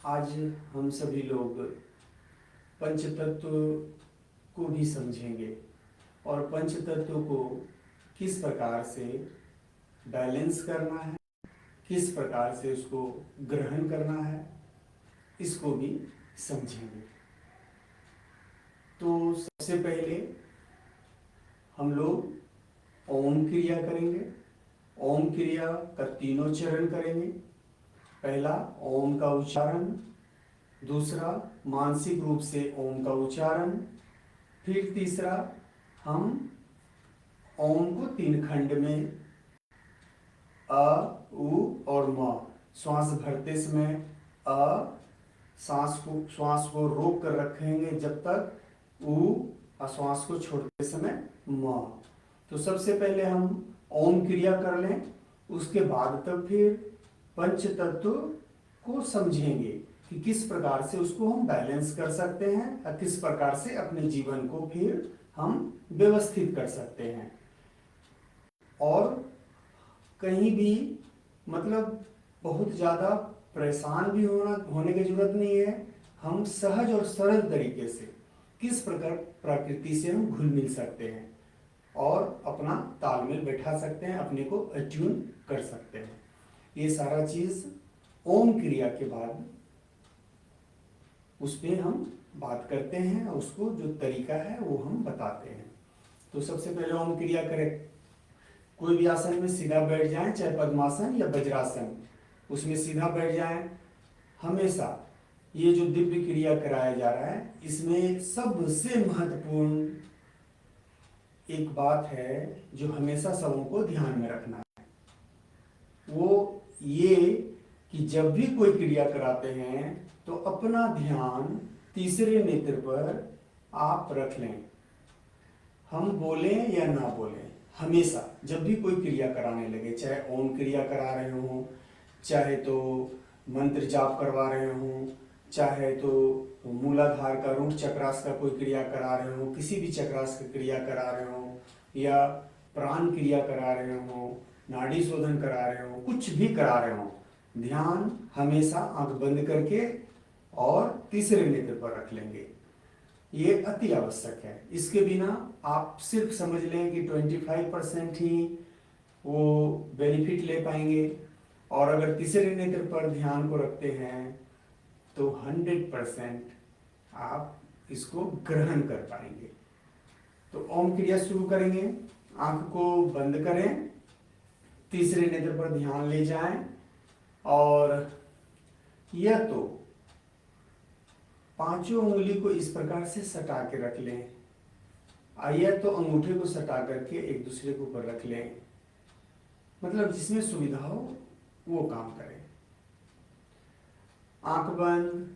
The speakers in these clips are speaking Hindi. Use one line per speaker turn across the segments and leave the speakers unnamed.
आज हम सभी लोग पंचतत्व को भी समझेंगे और पंचतत्व को किस प्रकार से बैलेंस करना है, किस प्रकार से उसको ग्रहण करना है, इसको भी समझेंगे। तो सबसे पहले हम लोग ओम क्रिया करेंगे। ओम क्रिया का तीनों चरण करेंगे। पहला ओम का उच्चारण, दूसरा मानसिक रूप से ओम का उच्चारण, फिर तीसरा हम ओम को तीन खंड में अ, उ और म, श्वास भरते समय अ, श्वास को रोक कर रखेंगे जब तक उ, और श्वास को छोड़ते समय म। तो सबसे पहले हम ओम क्रिया कर लें, उसके बाद तब फिर पंच तत्व को समझेंगे कि किस प्रकार से उसको हम बैलेंस कर सकते हैं और किस प्रकार से अपने जीवन को फिर हम व्यवस्थित कर सकते हैं। और कहीं भी मतलब बहुत ज़्यादा परेशान भी होने की जरूरत नहीं है। हम सहज और सरल तरीके से किस प्रकार प्रकृति से हम घुल मिल सकते हैं और अपना तालमेल बैठा सकते हैं, अपने को अट्यून कर सकते हैं। ये सारा चीज़ ओम क्रिया के बाद उस पर हम बात करते हैं और उसको जो तरीका है वो हम बताते हैं। तो सबसे पहले ओम क्रिया करें। कोई भी आसन में सीधा बैठ जाएं, चाहे पद्मासन या वज्रासन, उसमें सीधा बैठ जाएं। हमेशा ये जो दिव्य क्रिया कराया जा रहा है, इसमें सबसे महत्वपूर्ण एक बात है जो हमेशा सबों को ध्यान में रखना है, वो ये कि जब भी कोई क्रिया कराते हैं तो अपना ध्यान तीसरे नेत्र पर आप रख लें। हम बोलें या ना बोलें, हमेशा जब भी कोई क्रिया कराने लगे, चाहे ओम क्रिया करा रहे हों, चाहे तो मंत्र जाप करवा रहे हों, चाहे तो मूलाधार का रूट चक्रास का कोई क्रिया करा रहे हो, किसी भी चक्रास की क्रिया करा रहे हो, या प्राण क्रिया करा रहे हो, नाड़ी शोधन करा रहे हो, कुछ भी करा रहे हो, ध्यान हमेशा आंख बंद करके और तीसरे नेत्र पर रख लेंगे। ये अति आवश्यक है। इसके बिना आप सिर्फ समझ लें कि 25% ही वो बेनिफिट ले पाएंगे, और अगर तीसरे नेत्र पर ध्यान को रखते हैं तो 100% आप इसको ग्रहण कर पाएंगे। तो ओम क्रिया शुरू करेंगे। आंख को बंद करें, तीसरे नेत्र पर ध्यान ले जाएं, और यह तो पांचों उंगली को इस प्रकार से सटा के रख लें, या तो अंगूठे को सटा करके एक दूसरे के ऊपर रख लें, मतलब जिसमें सुविधा हो वो काम करें। आंख बंद,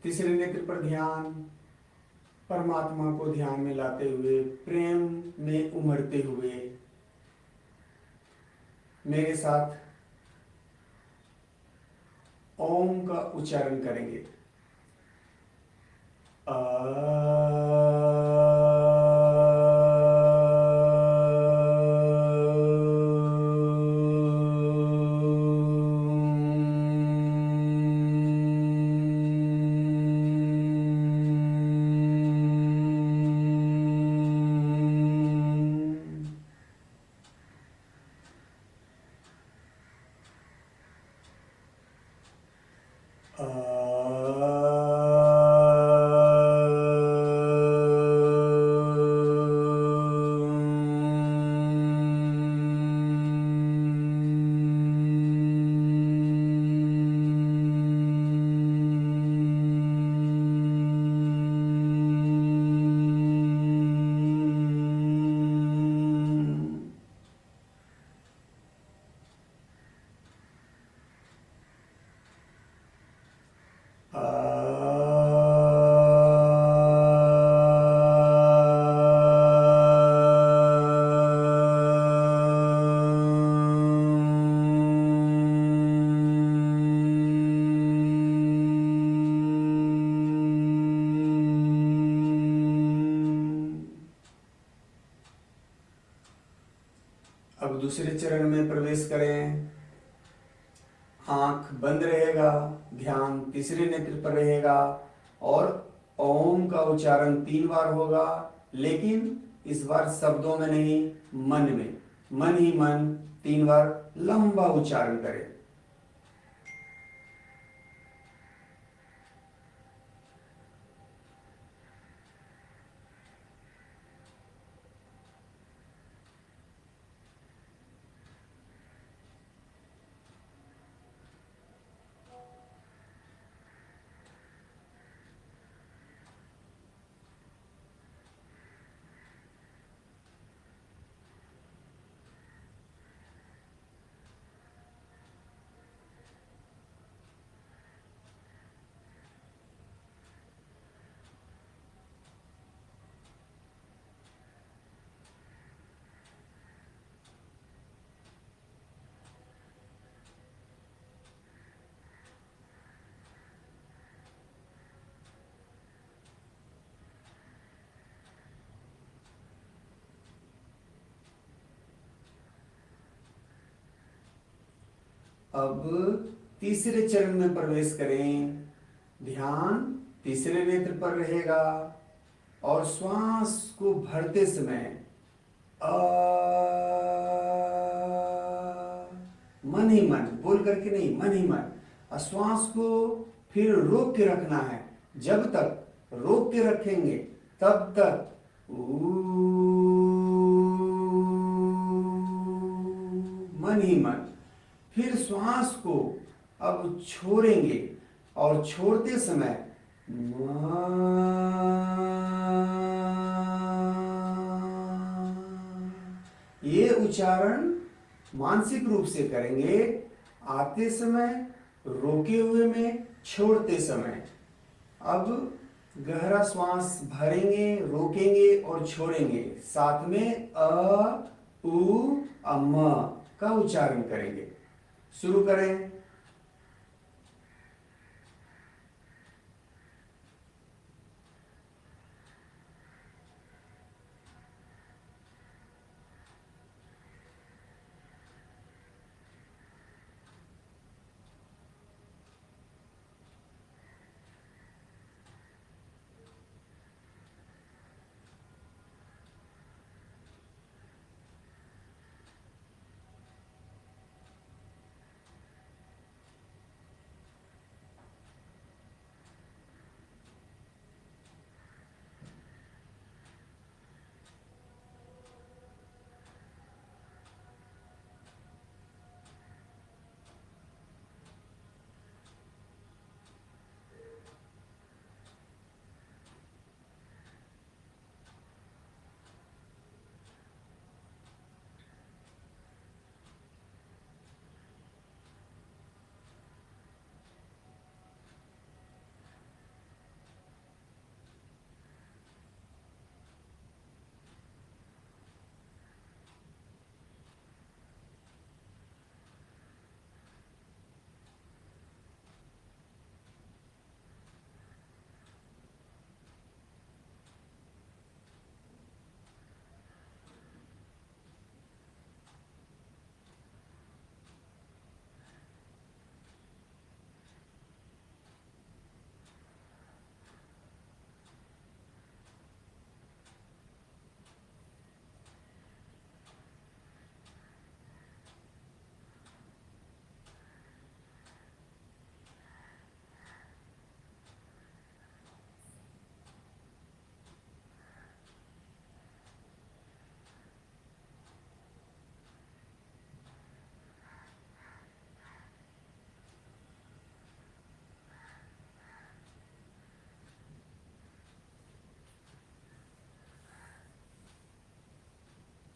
तीसरे नेत्र पर ध्यान, परमात्मा को ध्यान में लाते हुए, प्रेम में उमड़ते हुए मेरे साथ ओम का उच्चारण करेंगे। अब दूसरे चरण में प्रवेश करें। आंख बंद रहेगा, ध्यान तीसरे नेत्र पर रहेगा और ओम का उच्चारण 3 बार होगा, लेकिन इस बार शब्दों में नहीं, मन में, मन ही मन 3 बार लंबा उच्चारण करें। अब तीसरे चरण में प्रवेश करें। ध्यान तीसरे नेत्र पर रहेगा और श्वास को भरते समय अ मन ही मन, बोल करके नहीं, मन ही मन। और श्वास को फिर रोक के रखना है। जब तक रोक के रखेंगे तब तक मन ही मन। फिर श्वास को अब छोड़ेंगे और छोड़ते समय ये उच्चारण मानसिक रूप से करेंगे, आते समय, रोके हुए में, छोड़ते समय। अब गहरा श्वास भरेंगे, रोकेंगे और छोड़ेंगे, साथ में अ उ अम का उच्चारण करेंगे। शुरू करें।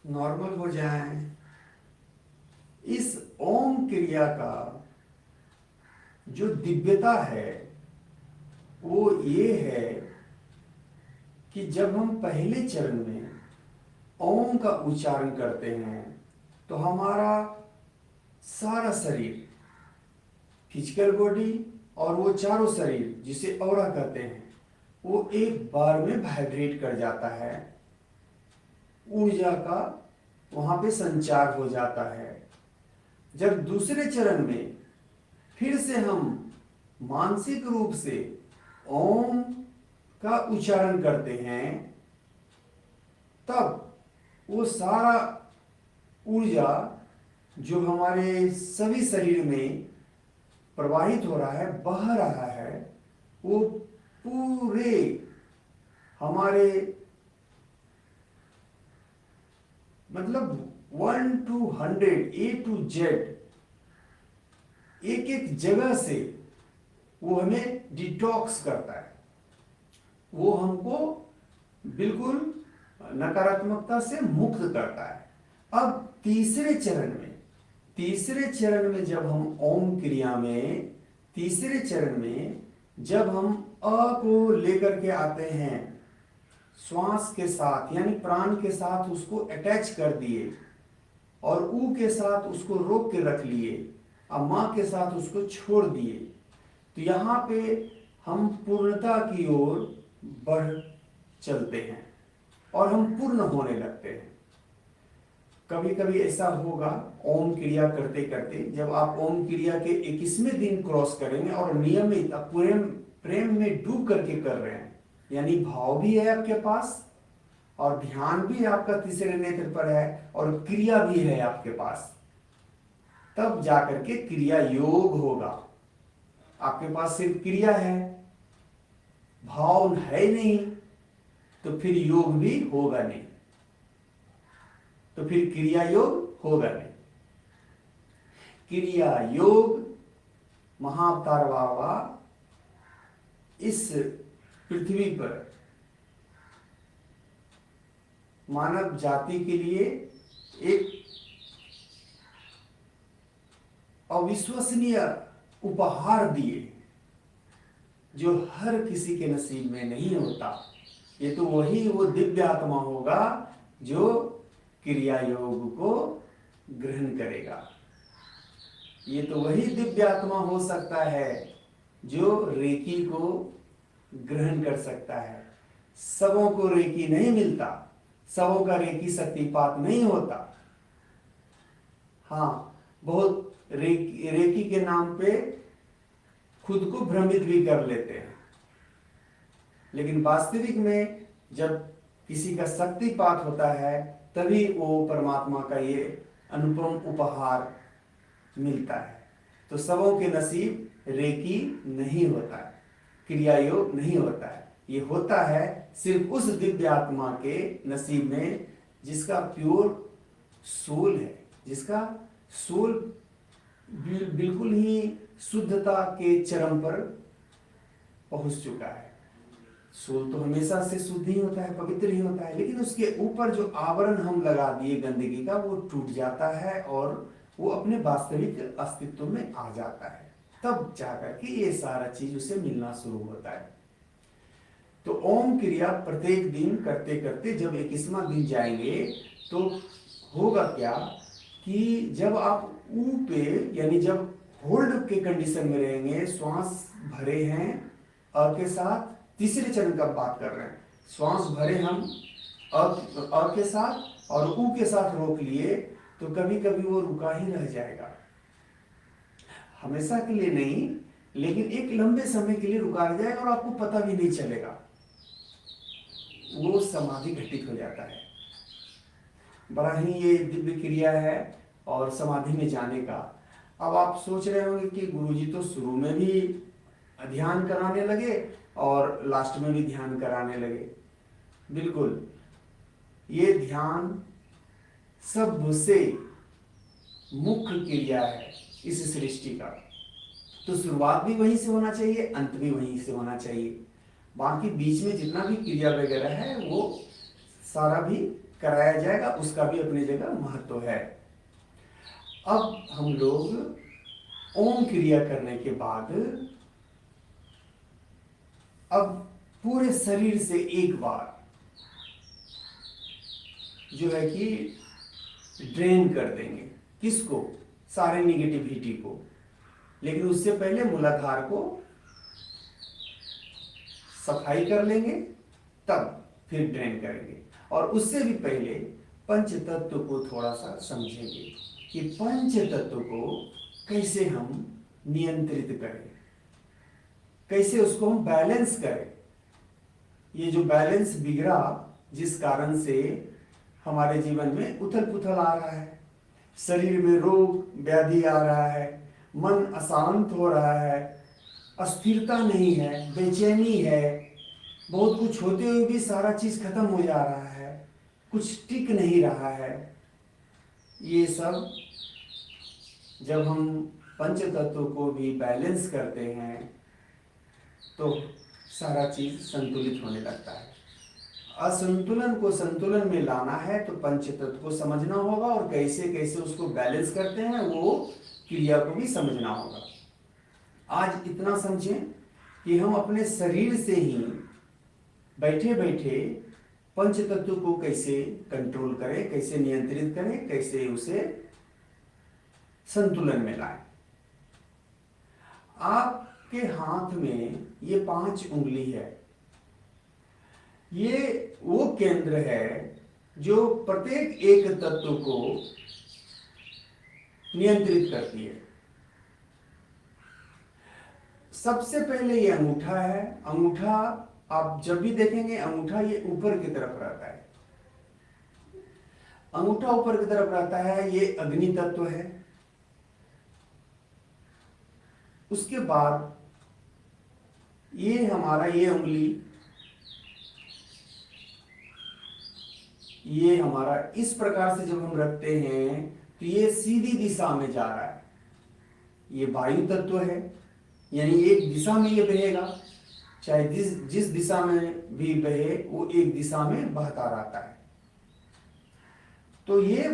नॉर्मल हो जाएं। इस ओम क्रिया का जो दिव्यता है वो ये है कि जब हम पहले चरण में ओम का उच्चारण करते हैं तो हमारा सारा शरीर, फिजिकल बॉडी और वो चारों शरीर जिसे ऑरा कहते हैं, वो एक बार में वाइब्रेट कर जाता है। ऊर्जा का वहां पे संचार हो जाता है। जब दूसरे चरण में फिर से हम मानसिक रूप से ओम का उच्चारण करते हैं, तब वो सारा ऊर्जा जो हमारे सभी शरीर में प्रवाहित हो रहा है, बह रहा है, वो पूरे हमारे मतलब 1 to 100 A to Z एक एक जगह से वो हमें डिटॉक्स करता है, वो हमको बिल्कुल नकारात्मकता से मुक्त करता है। अब तीसरे चरण में जब हम ओम क्रिया में तीसरे चरण में जब हम अ को लेकर के आते हैं, श्वास के साथ यानी प्राण के साथ उसको अटैच कर दिए और ऊ के साथ उसको रोक के रख लिए, अब माँ के साथ उसको छोड़ दिए, तो यहाँ पे हम पूर्णता की ओर बढ़ चलते हैं और हम पूर्ण होने लगते हैं। कभी कभी ऐसा होगा ओम क्रिया करते करते, जब आप ओम क्रिया के 21वें दिन क्रॉस करेंगे और नियमित प्रेम में डूब करके कर रहे हैं, यानी भाव भी है आपके पास और ध्यान भी आपका तीसरे नेत्र पर है और क्रिया भी है आपके पास, तब जाकर के क्रिया योग होगा। आपके पास सिर्फ क्रिया है, भाव है नहीं, तो फिर योग भी होगा नहीं, तो फिर क्रिया योग होगा नहीं। क्रिया योग महाअवतार बाबा इस पृथ्वी पर मानव जाति के लिए एक अविश्वसनीय उपहार दिए, जो हर किसी के नसीब में नहीं होता। ये तो वो दिव्य आत्मा होगा जो क्रिया योग को ग्रहण करेगा। ये तो वही दिव्य आत्मा हो सकता है जो रेकी को ग्रहण कर सकता है। सबों को रेकी नहीं मिलता, सबों का रेकी शक्तिपात नहीं होता। हाँ, बहुत रेकी के नाम पे खुद को भ्रमित भी कर लेते हैं, लेकिन वास्तविक में जब किसी का शक्तिपात होता है तभी वो परमात्मा का ये अनुपम उपहार मिलता है। तो सबों के नसीब रेकी नहीं होता है, क्रिया योग नहीं होता है। ये होता है सिर्फ उस दिव्य आत्मा के नसीब में जिसका प्योर सोल है, जिसका सोल बिल्कुल ही शुद्धता के चरम पर पहुंच चुका है। सोल तो हमेशा से शुद्ध ही होता है, पवित्र ही होता है, लेकिन उसके ऊपर जो आवरण हम लगा दिए गंदगी का, वो टूट जाता है और वो अपने वास्तविक अस्तित्व में आ जाता है। तब जाकर के ये सारा चीज उसे मिलना शुरू होता है। तो ओम क्रिया प्रत्येक दिन करते करते जब 21वां दिन जाएंगे तो होगा क्या कि जब आप ऊ पे यानी जब होल्ड के कंडीशन में रहेंगे, श्वास भरे हैं अ के साथ, तीसरे चरण का बात कर रहे हैं, श्वास भरे हम अ के साथ और ऊ के साथ रोक लिए, तो कभी कभी वो रुका ही रह जाएगा। हमेशा के लिए नहीं, लेकिन एक लंबे समय के लिए रुका रह जाएगा और आपको पता भी नहीं चलेगा, वो समाधि घटित हो जाता है। बड़ा ही ये दिव्य क्रिया है और समाधि में जाने का। अब आप सोच रहे होंगे कि गुरुजी तो शुरू में भी ध्यान कराने लगे और लास्ट में भी ध्यान कराने लगे। बिल्कुल, ये ध्यान सबसे मुख्य क्रिया है इस सृष्टि का। तो शुरुआत भी वहीं से होना चाहिए, अंत भी वहीं से होना चाहिए। बाकी बीच में जितना भी क्रिया वगैरह है वो सारा भी कराया जाएगा, उसका भी अपनी जगह महत्व है। अब हम लोग ओम क्रिया करने के बाद अब पूरे शरीर से एक बार जो है कि ड्रेन कर देंगे। किसको? सारे निगेटिविटी को। लेकिन उससे पहले मूलाधार को सफाई कर लेंगे, तब फिर ड्रेन करेंगे। और उससे भी पहले पंच तत्व को थोड़ा सा समझेंगे कि पंच तत्व को कैसे हम नियंत्रित करें, कैसे उसको हम बैलेंस करें। ये जो बैलेंस बिगड़ा, जिस कारण से हमारे जीवन में उथल पुथल आ रहा है, शरीर में रोग व्याधि आ रहा है, मन अशांत हो रहा है, अस्थिरता नहीं है, बेचैनी है, बहुत कुछ होते हुए भी सारा चीज खत्म हो जा रहा है, कुछ टिक नहीं रहा है। ये सब जब हम पंच तत्व को भी बैलेंस करते हैं तो सारा चीज संतुलित होने लगता है। असंतुलन को संतुलन में लाना है तो पंच तत्व को समझना होगा, और कैसे कैसे उसको बैलेंस करते हैं वो क्रिया को भी समझना होगा। आज इतना समझें कि हम अपने शरीर से ही बैठे बैठे पंच तत्व को कैसे कंट्रोल करें, कैसे नियंत्रित करें, कैसे उसे संतुलन में लाएं। आपके हाथ में ये 5 उंगली है, ये वो केंद्र है जो प्रत्येक एक तत्व को नियंत्रित करती है। सबसे पहले ये अंगूठा है। अंगूठा आप जब भी देखेंगे, अंगूठा ये ऊपर की तरफ रहता है, अंगूठा ऊपर की तरफ रहता है, ये अग्नि तत्व है। उसके बाद ये हमारा ये उंगली, ये हमारा इस प्रकार से जब हम रखते हैं तो ये सीधी दिशा में जा रहा है, ये वायु तत्व है, यानी एक दिशा में ये बहेगा, चाहे जिस दिशा में भी बहे वो एक दिशा में बहता रहता है। तो ये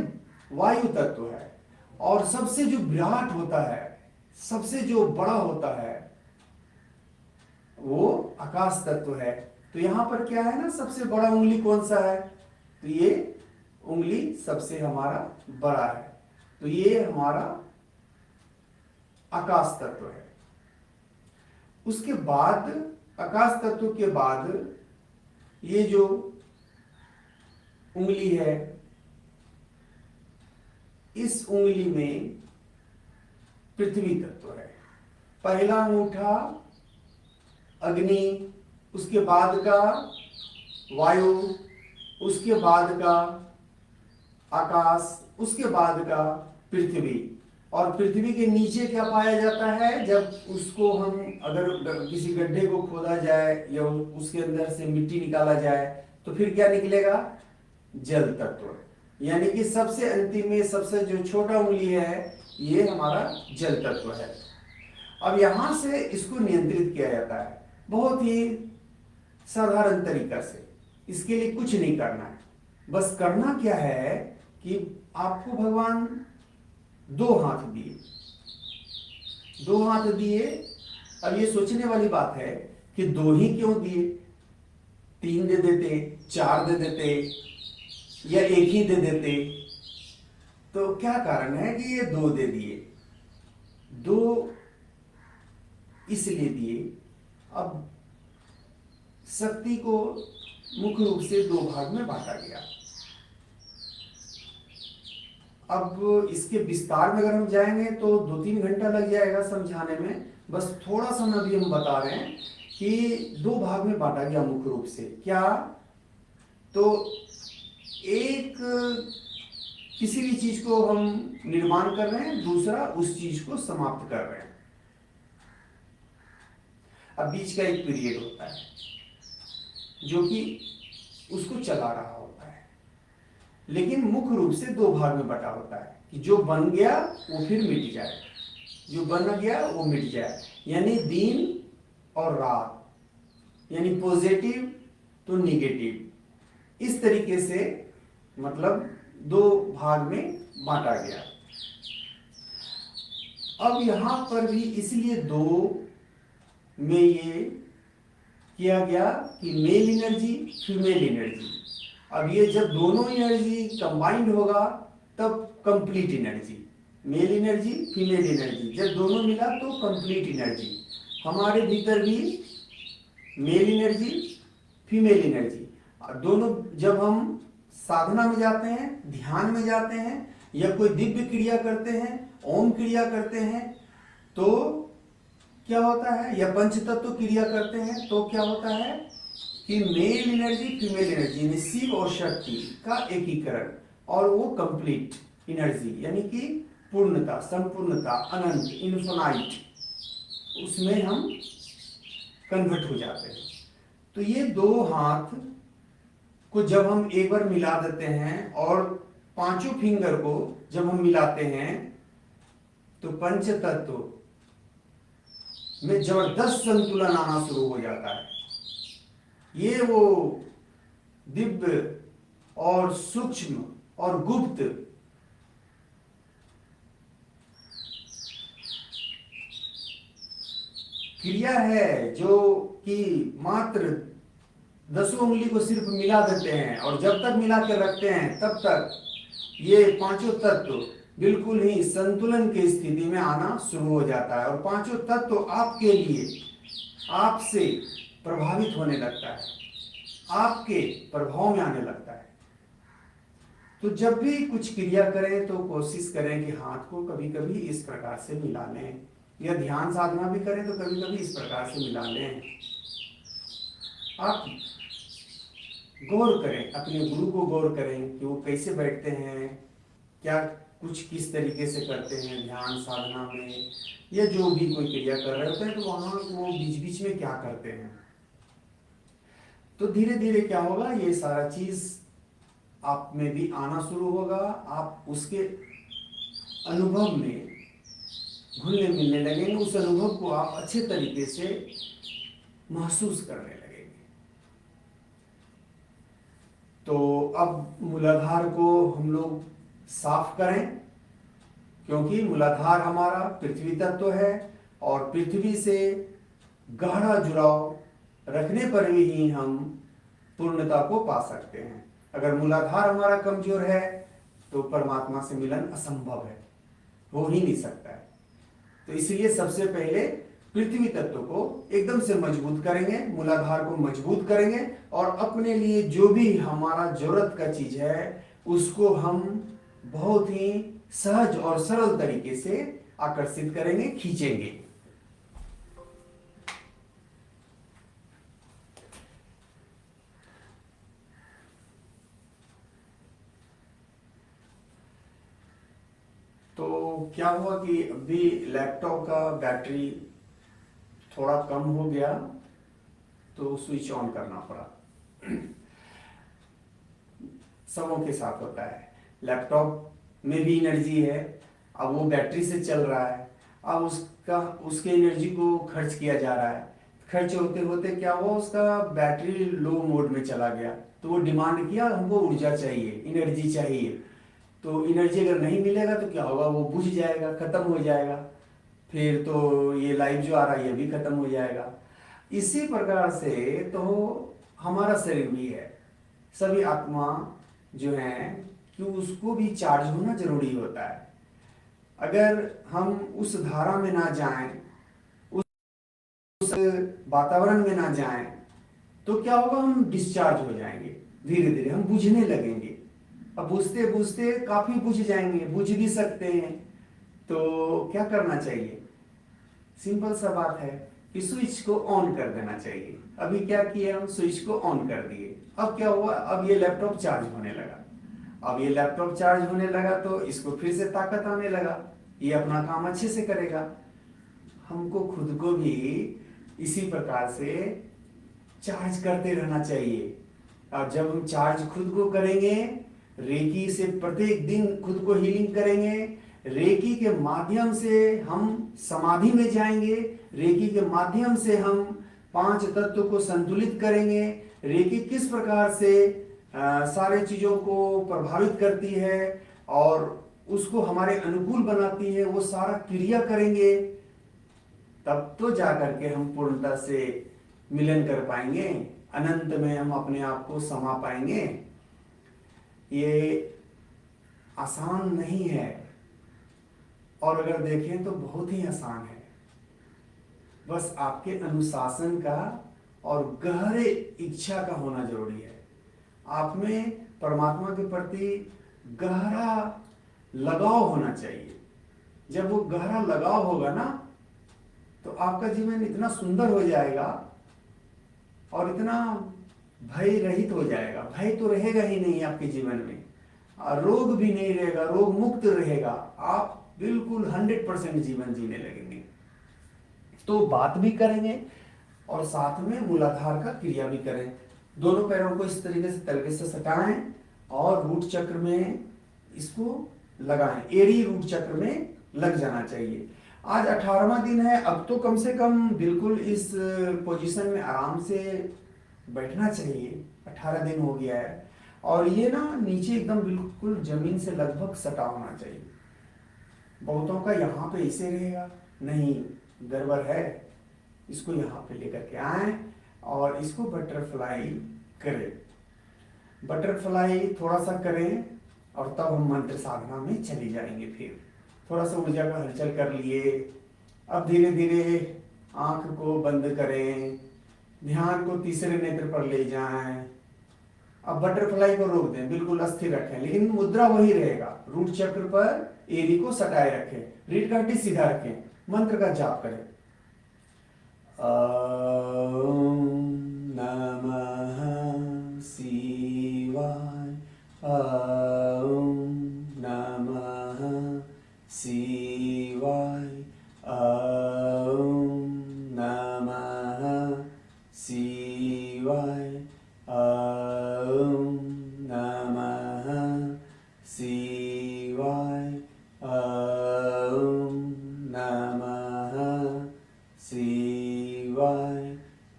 वायु तत्व है। और सबसे जो विराट होता है, सबसे जो बड़ा होता है, वो आकाश तत्व है। तो यहां पर क्या है ना, सबसे बड़ा उंगली कौन सा है, तो ये उंगली सबसे हमारा बड़ा है, तो ये हमारा आकाश तत्व है। उसके बाद आकाश तत्व के बाद ये जो उंगली है, इस उंगली में पृथ्वी तत्व है। पहला अंगूठा अग्नि, उसके बाद का वायु, उसके बाद का आकाश, उसके बाद का पृथ्वी। और पृथ्वी के नीचे क्या पाया जाता है, जब उसको हम अगर किसी गड्ढे को खोदा जाए या उसके अंदर से मिट्टी निकाला जाए तो फिर क्या निकलेगा, जल तत्व। यानी कि सबसे अंतिम में सबसे जो छोटा उंगली है, ये हमारा जल तत्व है। अब यहां से इसको नियंत्रित किया जाता है बहुत ही साधारण तरीका से। इसके लिए कुछ नहीं करना है, बस करना क्या है कि आपको भगवान 2 हाथ दिए, 2 हाथ दिए। अब ये सोचने वाली बात है कि 2 ही क्यों दिए, 3 दे देते, 4 दे देते, या 1 ही दे देते। तो क्या कारण है कि ये 2 दे दिए, 2 इसलिए दिए। अब शक्ति को मुख्य रूप से 2 भाग में बांटा गया। अब इसके विस्तार में अगर हम जाएंगे तो 2-3 घंटा लग जाएगा समझाने में, बस थोड़ा सा मैं अभी हम बता रहे हैं कि 2 भाग में बांटा गया मुख्य रूप से। क्या, तो एक किसी भी चीज को हम निर्माण कर रहे हैं, दूसरा उस चीज को समाप्त कर रहे हैं। अब बीच का एक पीरियड होता है जो कि उसको चला रहा होता है, लेकिन मुख्य रूप से 2 भाग में बटा होता है कि जो बन गया वो फिर मिट जाए, जो बन गया वो मिट जाए। यानी दिन और रात, यानी पॉजिटिव तो निगेटिव, इस तरीके से मतलब 2 भाग में बांटा गया। अब यहां पर भी इसलिए 2 में ये किया गया कि मेल एनर्जी, फीमेल एनर्जी। अब ये जब दोनों एनर्जी कंबाइंड होगा तब complete energy, mail energy, female energy, जब दोनों मिला तो कंप्लीट एनर्जी। हमारे भीतर भी मेल एनर्जी, फीमेल एनर्जी, दोनों जब हम साधना में जाते हैं, ध्यान में जाते हैं, या कोई दिव्य क्रिया करते हैं, ओम क्रिया करते हैं, तो क्या होता है, या पंच तत्व क्रिया करते हैं तो क्या होता है कि मेल एनर्जी फीमेल एनर्जी में शिव और शक्ति का एकीकरण, और वो कंप्लीट एनर्जी यानी कि पूर्णता, संपूर्णता, अनंत, इन्फिनाइट, उसमें हम कन्वर्ट हो जाते हैं। तो ये दो हाथ को जब हम एक बार मिला देते हैं और पांचों फिंगर को जब हम मिलाते हैं तो पंच तत्व में जबरदस्त संतुलन आना शुरू हो जाता है। ये वो दिव्य और सूक्ष्म और गुप्त क्रिया है जो कि मात्र 10 उंगली को सिर्फ मिला देते हैं, और जब तक मिला के रखते हैं तब तक ये पांचों तत्व बिल्कुल ही संतुलन की स्थिति में आना शुरू हो जाता है, और पांचों तत्व आपके लिए आपसे प्रभावित होने लगता है, आपके प्रभाव में आने लगता है। तो जब भी कुछ क्रिया करें तो कोशिश करें कि हाथ को कभी कभी इस प्रकार से मिला लें, या ध्यान साधना भी करें तो कभी कभी इस प्रकार से मिला लें। आप गौर करें, अपने गुरु को गौर करें कि वो कैसे बैठते हैं, क्या कुछ किस तरीके से करते हैं ध्यान साधना में, या जो भी कोई क्रिया कर रहे होते हैं तो वहां वो बीच बीच में क्या करते हैं। तो धीरे धीरे क्या होगा, ये सारा चीज आप में भी आना शुरू होगा, आप उसके अनुभव में घुलने मिलने लगेंगे, उस अनुभव को आप अच्छे तरीके से महसूस करने लगेंगे। तो अब मूलाधार को हम लोग साफ करें, क्योंकि मूलाधार हमारा पृथ्वी तत्व है, और पृथ्वी से गहरा जुड़ाव रखने पर ही हम पूर्णता को पा सकते हैं। अगर मूलाधार हमारा कमजोर है तो परमात्मा से मिलन असंभव है, हो ही नहीं सकता है। तो इसलिए सबसे पहले पृथ्वी तत्व को एकदम से मजबूत करेंगे, मूलाधार को मजबूत करेंगे, और अपने लिए जो भी हमारा जरूरत का चीज है उसको हम बहुत ही सहज और सरल तरीके से आकर्षित करेंगे, खींचेंगे। तो क्या हुआ कि अभी लैपटॉप का बैटरी थोड़ा कम हो गया तो स्विच ऑन करना पड़ा। सबों के साथ होता है, लैपटॉप में भी एनर्जी है, अब वो बैटरी से चल रहा है, अब उसके एनर्जी को खर्च किया जा रहा है, खर्च होते होते क्या हुआ, उसका बैटरी लो मोड में चला गया, तो वो डिमांड किया हमको ऊर्जा चाहिए, एनर्जी चाहिए। तो एनर्जी अगर नहीं मिलेगा तो क्या होगा, वो बुझ जाएगा, खत्म हो जाएगा, फिर तो ये लाइफ जो आ रहा है ये भी खत्म हो जाएगा। इसी प्रकार से तो हमारा शरीर भी है, सभी आत्मा जो है कि उसको भी चार्ज होना जरूरी होता है। अगर हम उस धारा में ना जाएं, उस वातावरण में ना जाएं, तो क्या होगा, हम डिस्चार्ज हो जाएंगे, धीरे धीरे हम बुझने लगेंगे। अब बुझते बुझते काफी बुझ जाएंगे, बुझ भी सकते हैं। तो क्या करना चाहिए, सिंपल सा बात है कि स्विच को ऑन कर देना चाहिए। अभी क्या किए, हम स्विच को ऑन कर दिए, अब क्या हुआ, अब ये लैपटॉप चार्ज होने लगा। अब ये लैपटॉप चार्ज होने लगा तो इसको फिर से ताकत आने लगा, ये अपना काम अच्छे से करेगा। हमको खुद को भी इसी प्रकार से चार्ज करते रहना चाहिए। और जब हम चार्ज खुद को करेंगे, रेकी से प्रत्येक दिन खुद को हीलिंग करेंगे, रेकी के माध्यम से हम समाधि में जाएंगे, रेकी के माध्यम से हम 5 तत्व को संतुलित करेंगे। रेकी किस प्रकार से सारे चीजों को प्रभावित करती है और उसको हमारे अनुकूल बनाती है, वो सारा क्रिया करेंगे, तब तो जाकर के हम पूर्णता से मिलन कर पाएंगे, अनंत में हम अपने आप को समा पाएंगे। ये आसान नहीं है, और अगर देखें तो बहुत ही आसान है। बस आपके अनुशासन का और गहरे इच्छा का होना जरूरी है। आप में परमात्मा के प्रति गहरा लगाव होना चाहिए। जब वो गहरा लगाव होगा ना, तो आपका जीवन इतना सुंदर हो जाएगा और इतना भय रहित हो जाएगा। भय तो रहेगा ही नहीं आपके जीवन में, और रोग भी नहीं रहेगा, रोग मुक्त रहेगा, आप बिल्कुल 100% जीवन जीने लगेंगे। तो बात भी करेंगे और साथ में मूलाधार का क्रिया भी करें। दोनों पैरों को इस तरीके से तलवे से सटाएं और रूट चक्र में इसको लगाएं। एड़ी रूट चक्र में लग जाना चाहिए। आज 18वां दिन है। अब तो कम से कम बिल्कुल इस पोजीशन में आराम से बैठना चाहिए। 18 दिन हो गया है और ये ना नीचे एकदम बिल्कुल जमीन से लगभग सटा होना चाहिए। बहुतों का यहाँ पे ऐसे रहेगा, नहीं, गड़बड़ है। इसको यहाँ पे लेकर के आए और इसको बटरफ्लाई करें। बटरफ्लाई थोड़ा सा करें और तब हम मंत्र साधना में चले जाएंगे। फिर थोड़ा सा ऊर्जा का हलचल कर लिए। अब धीरे धीरे आंख को बंद करें, ध्यान को तीसरे नेत्र पर ले जाएं। अब बटरफ्लाई को रोक दें, बिल्कुल अस्थिर रखें, लेकिन मुद्रा वही रहेगा। रूट चक्र पर एड़ी को सटाए रखें, रीढ़ का हड्डी सीधा रखें, मंत्र का जाप करें। ओम नमः शिवाय, ओम नमः शिवाय, ओम नमः शिवाय, ओम नमः शिवाय, ओम नमः शिवाय, ओम नमः शिवाय,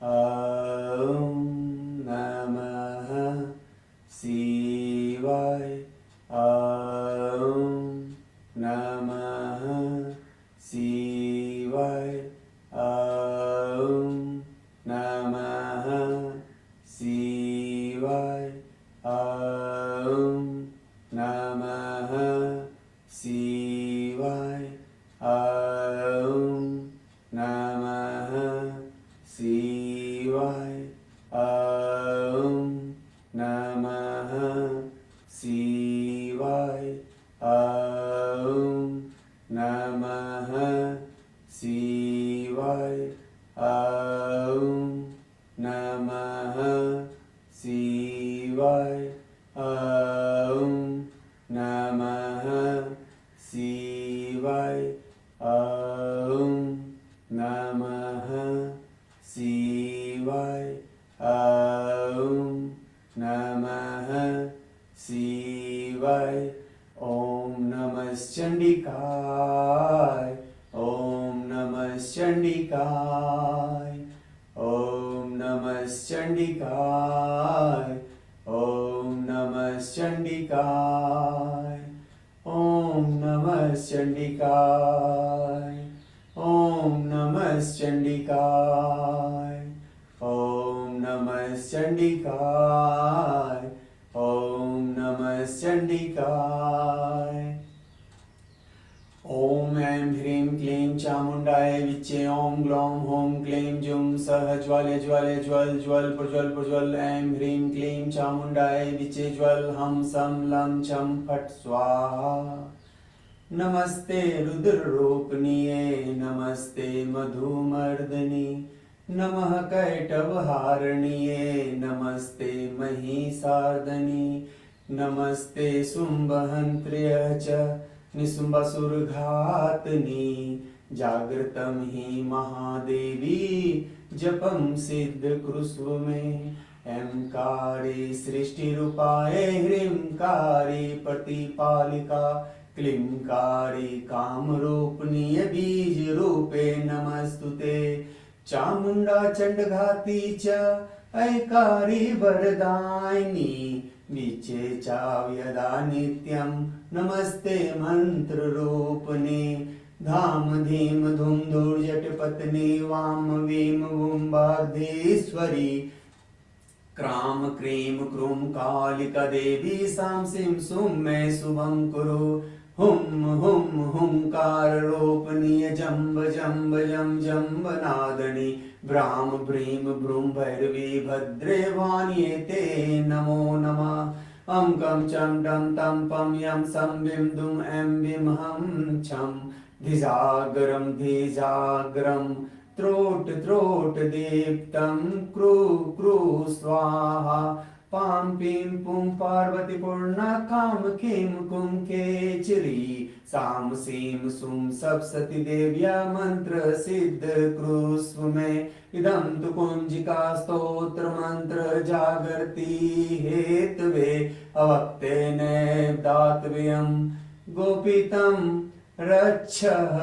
ओम नमः शिवाय, ओम नमः शिवाय, ओम नमः शिवाय, ओम नमः शिवाय, ओम नमः शिवाय, ओम नमः शिवाय, ओम नमः शिवाय, ओम नमः शिवाय, ओम नमः शिवाय, ओम नमः शिवाय। ओम नमः चंडिकाय, ओम नमः चंडिकाय, ओम नमः चंडिकाय, ओम नमः चंडिकाय, ओम नमः चंडिकाय, ओम नमः चंडिकाय, ओम नमः चंडिकाय, ओम नमः चंडिकाय। ओम ऐं ह्रीं क्लीं चामुंडाय विच्चे ओम ग्लौं होम क्लीं जुं सह ज्वाले ज्वाले ज्वल ज्वल प्रज्वल प्रज्वल। ऐं ह्रीं क्लीं चामुंडाय विच्चे ज्वल हम सम लं छं फट स्वाहा। नमस्ते रुद्ररूपनिये, नमस्ते मधुमर्दनी, नमः कैटभहारिण्ये, नमस्ते महिषार्दनी, नमस्ते शुम्भहन्त्र्य च निशुम्भसुरघातनी। जागृतं हि महादेवी जपं सिद्धकृष्व में। ऐंकारे सृष्टिरूपाय ह्रींकारे प्रतिपालिका, क्लींकारे कामरूपिणी बीजरूपे नमस्तुते। चामुंडा चंडघाती च ऐकारी वरदायिनी, विचे चाव्यदा नित्यं नमस्ते मंत्ररूपिणी। धाम धीम धूम धूर्जटपत्नी वाम Vim वुम्बाधीश्वरी। Cram cream क्रूम Kalika Devi सां सिं सुं मे शुभं कुरु। हुम हुम हुंकार रोपनीय जम्ब जम्ब जम जम्ब नादनी। भ्राम भ्रीम भ्रूम भैरवी भद्रे वाण्येते नमो नमः। अं कं चं डं तं पं यं सं विं दुं ऐं विं हं छं धिजागरम धिजागरम त्रोट त्रोट दीप्तं क्रू क्रू स्वाहा पां पीं पुं पार्वती पूर्णा काम किं कुं केचरी साम सीम सुम सप्तशती देव्या मंत्र सिद्ध क्रुस्व में इदं तु कुंजिका स्तोत्र मंत्र जागर्ति हेतवे अवक्तेन दातव्यं गोपितं रक्षः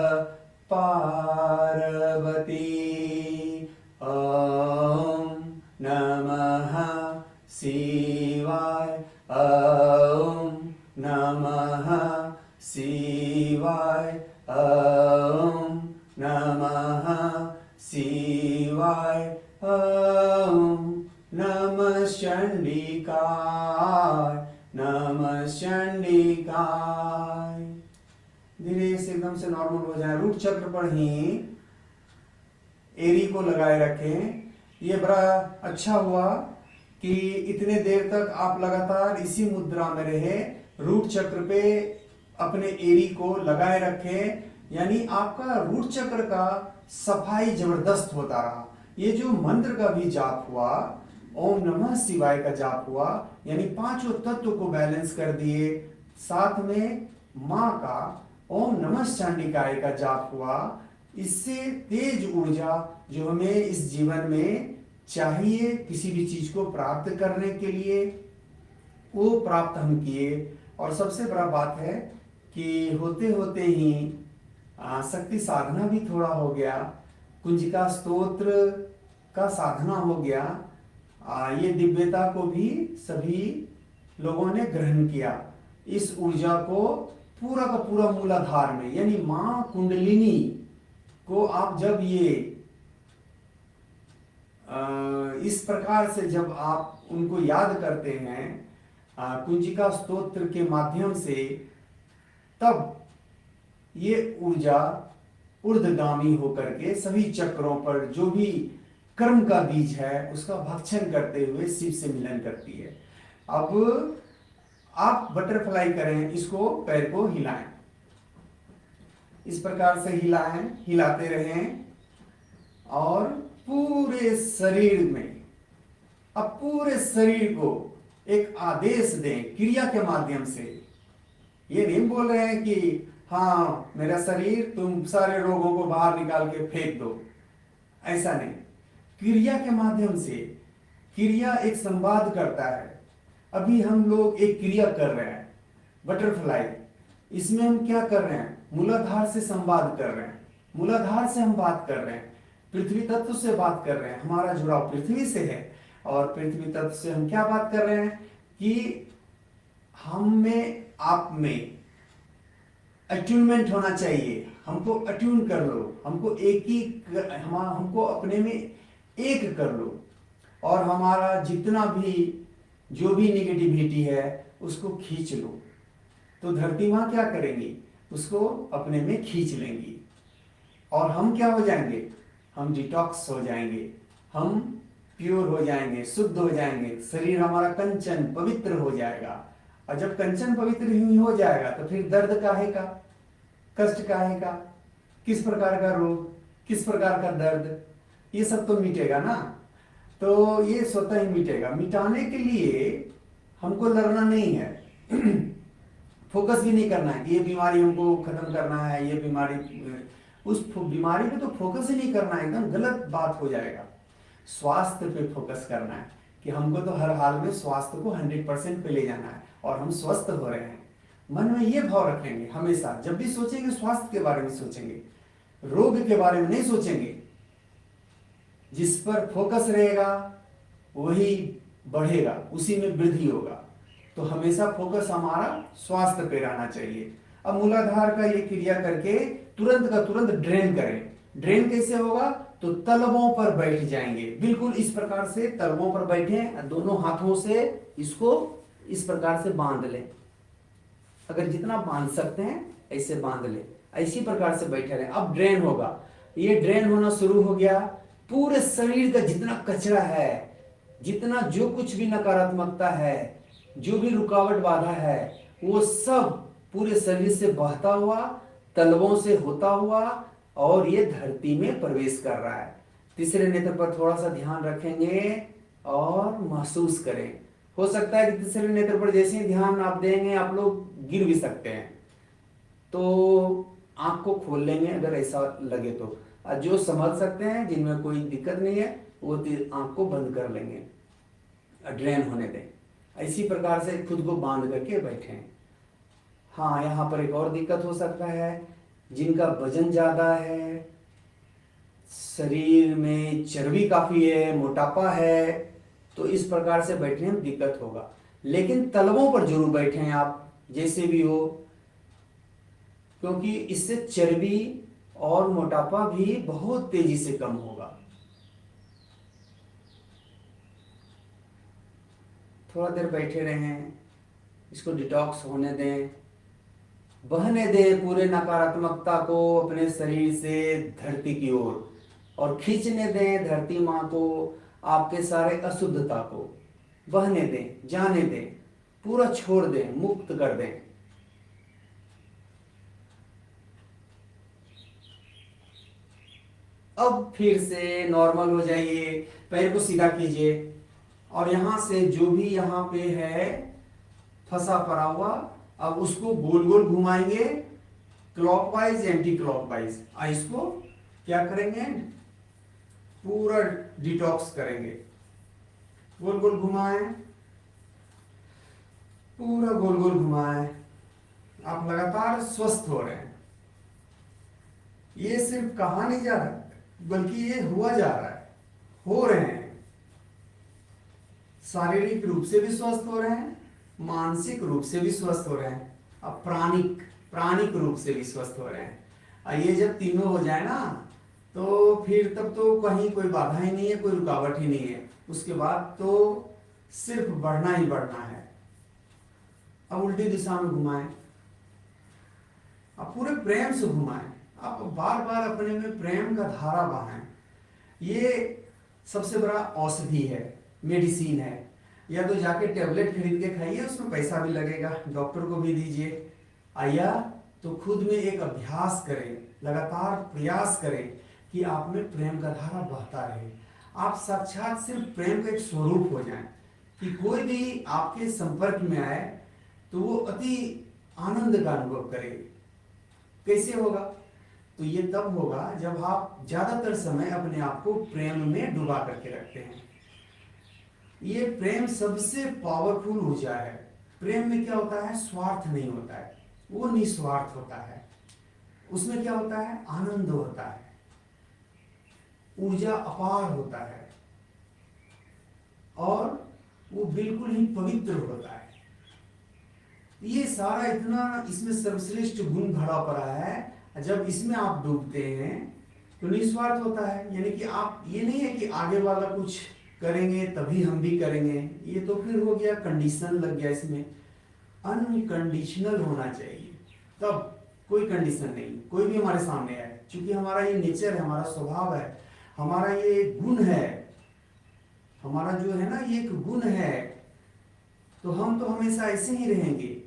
पार्वती। ॐ नमः शिवाय। ॐ नमः शिवाय। ॐ नमः शिवाय। ॐ नमः चंडिकाय। नमः चंडिकाय। धीरे से एकदम से नॉर्मल हो जाए। रूट चक्र पर ही एरी को लगाए रखें। ये बड़ा अच्छा हुआ कि इतने देर तक आप लगातार इसी मुद्रा में रहे, रूट चक्र पे अपने एरी को लगाए रखें, यानी आपका रूट चक्र का सफाई जबरदस्त होता रहा। ये जो मंत्र का भी जाप हुआ, ओम नमः शिवाय का जाप हुआ, यानी पांचों तत्व को बैलेंस कर दिए। साथ में माँ का ओम नमः चंडिकाय का जाप हुआ। इससे तेज ऊर्जा जो हमें इस जीवन में चाहिए किसी भी चीज को प्राप्त करने के लिए, वो प्राप्त हम किए। और सबसे बड़ा बात है कि होते होते ही शक्ति साधना भी थोड़ा हो गया, कुंजिका स्तोत्र का साधना हो गया। ये दिव्यता को भी सभी लोगों ने ग्रहण किया। इस ऊर्जा को पूरा का पूरा मूलाधार में, यानी मां कुंडलिनी को आप जब ये इस प्रकार से जब आप उनको याद करते हैं कुंजिका स्तोत्र के माध्यम से, तब ये ऊर्जा ऊर्ध्वगामी होकर के सभी चक्रों पर जो भी कर्म का बीज है उसका भक्षण करते हुए शिव से मिलन करती है। अब आप बटरफ्लाई करें, इसको पैर को हिलाएं, इस प्रकार से हिलाएं, हिलाते रहें और पूरे शरीर में, अब पूरे शरीर को एक आदेश दें क्रिया के माध्यम से। ये नहीं बोल रहे हैं कि हाँ मेरा शरीर तुम सारे रोगों को बाहर निकाल के फेंक दो, ऐसा नहीं। क्रिया के माध्यम से, क्रिया एक संवाद करता है। अभी हम लोग एक क्रिया कर रहे हैं बटरफ्लाई, इसमें हम क्या कर रहे हैं, मूलाधार से संवाद कर रहे हैं। मूलाधार से हम बात कर रहे हैं, पृथ्वी तत्व से बात कर रहे हैं। हमारा जुड़ाव पृथ्वी से है और पृथ्वी तत्व से हम क्या बात कर रहे हैं कि हम में, आप में अट्यूनमेंट होना चाहिए। हमको अट्यून कर लो, हमको एक ही, हमको अपने में एक कर लो और हमारा जितना भी जो भी निगेटिविटी है उसको खींच लो। तो धरती माँ क्या करेंगी, उसको अपने में खींच लेंगी और हम क्या हो जाएंगे, हम डिटॉक्स हो जाएंगे, हम प्योर हो जाएंगे, शुद्ध हो जाएंगे। शरीर हमारा कंचन पवित्र हो जाएगा। और जब कंचन पवित्र ही हो जाएगा तो फिर दर्द काहे का, कष्ट काहे का, किस प्रकार का रोग, किस प्रकार का दर्द, ये सब तो मिटेगा ना। तो ये स्वतः ही मिटेगा। मिटाने के लिए हमको लड़ना नहीं है, फोकस भी नहीं करना है कि ये बीमारी हमको खत्म करना है, ये बीमारी, उस बीमारी पे तो फोकस ही नहीं करना है, एकदम गलत बात हो जाएगा। स्वास्थ्य पे फोकस करना है कि हमको तो हर हाल में स्वास्थ्य को 100% पे ले जाना है और हम स्वस्थ हो रहे हैं। मन में ये भाव रखेंगे हमेशा, जब भी सोचेंगे स्वास्थ्य के बारे में सोचेंगे, रोग के बारे में नहीं सोचेंगे। जिस पर फोकस रहेगा वही बढ़ेगा, उसी में वृद्धि होगा। तो हमेशा फोकस हमारा स्वास्थ्य पे रहना चाहिए। अब मूलाधार का ये क्रिया करके तुरंत का तुरंत ड्रेन करें। ड्रेन कैसे होगा, तो तलवों पर बैठ जाएंगे, बिल्कुल इस प्रकार से तलवों पर बैठे, दोनों हाथों से इसको इस प्रकार से बांध लें। अगर जितना बांध सकते हैं ऐसे बांध लें, इसी प्रकार से बैठे रहें। अब ड्रेन होगा, ये ड्रेन होना शुरू हो गया। पूरे शरीर का जितना कचरा है, जितना जो कुछ भी नकारात्मकता है, जो भी रुकावट बाधा है, वो सब पूरे शरीर से बहता हुआ तलवों से होता हुआ और ये धरती में प्रवेश कर रहा है। तीसरे नेत्र पर थोड़ा सा ध्यान रखेंगे और महसूस करें। हो सकता है कि तीसरे नेत्र पर जैसे ही ध्यान आप देंगे आप लोग गिर भी सकते हैं, तो आंख को खोल लेंगे अगर ऐसा लगे तो। जो समझ सकते हैं, जिनमें कोई दिक्कत नहीं है, वो आंख को बंद कर लेंगे, ड्रेन होने दें। इसी प्रकार से खुद को बांध करके बैठें। हाँ, यहाँ पर एक और दिक्कत हो सकता है, जिनका वजन ज़्यादा है, शरीर में चर्बी काफ़ी है, मोटापा है, तो इस प्रकार से बैठने में दिक्कत होगा। लेकिन तलवों पर जरूर बैठें आप, जैसे भी हो, क्योंकि इससे चर्बी और मोटापा भी बहुत तेजी से कम होगा। थोड़ा देर बैठे रहें, इसको डिटॉक्स होने दें, बहने दें पूरे नकारात्मकता को अपने शरीर से धरती की ओर, और खींचने दें धरती माँ को आपके सारे अशुद्धता को, बहने दें, जाने दें, पूरा छोड़ दें, मुक्त कर दें। अब फिर से नॉर्मल हो जाइए, पैर को सीधा कीजिए और यहां से जो भी यहाँ पे है फंसा पड़ा हुआ, अब उसको गोल गोल घुमाएंगे, क्लॉकवाइज एंटी क्लॉकवाइज। इसको क्या करेंगे, पूरा डिटॉक्स करेंगे। गोल गोल घुमाएं, पूरा गोल गोल घुमाएं। आप लगातार स्वस्थ हो रहे हैं। ये सिर्फ कहा नहीं जा रहा, बल्कि ये हुआ जा रहा है, हो रहे हैं। शारीरिक रूप से भी स्वस्थ हो रहे हैं, मानसिक रूप से भी स्वस्थ हो रहे हैं, अब प्राणिक रूप से भी स्वस्थ हो रहे हैं। ये जब तीनों हो जाए ना, तो फिर तब तो कहीं कोई बाधा ही नहीं है, कोई रुकावट ही नहीं है। उसके बाद तो सिर्फ बढ़ना ही बढ़ना है। अब उल्टी दिशा में घुमाएं, अब पूरे प्रेम से घुमाएं। आप बार बार अपने में प्रेम का धारा बहाएं। ये सबसे बड़ा औषधि है, मेडिसिन है। या तो जाके टेबलेट खरीद के खाइए, उसमें पैसा भी लगेगा, डॉक्टर को भी दीजिए, या तो खुद में एक अभ्यास करें, लगातार प्रयास करें कि आप में प्रेम का धारा बहता रहे। आप साक्षात सिर्फ प्रेम का एक स्वरूप हो जाएं, कि कोई भी आपके संपर्क में आए तो वो अति आनंद का अनुभव करे। कैसे होगा, तो ये तब होगा जब आप ज्यादातर समय अपने आप को प्रेम में डुबा करके रखते हैं। ये प्रेम सबसे पावरफुल ऊर्जा है। प्रेम में क्या होता है, स्वार्थ नहीं होता है, वो निस्वार्थ होता है। उसमें क्या होता है, आनंद होता है, ऊर्जा अपार होता है, और वो बिल्कुल ही पवित्र होता है। ये सारा इतना इसमें सर्वश्रेष्ठ गुण भरा पड़ा है। जब इसमें आप डूबते हैं तो निस्वार्थ होता है, यानी कि आप, ये नहीं है कि आगे वाला कुछ करेंगे तभी हम भी करेंगे, ये तो फिर हो गया, कंडीशन लग गया। इसमें अनकंडीशनल होना चाहिए, तब कोई कंडीशन नहीं, कोई भी हमारे सामने आए, क्योंकि हमारा ये नेचर है, हमारा स्वभाव है, हमारा ये गुण है, हमारा जो है ना ये एक गुण है, तो हम तो हमेशा ऐसे ही रहेंगे।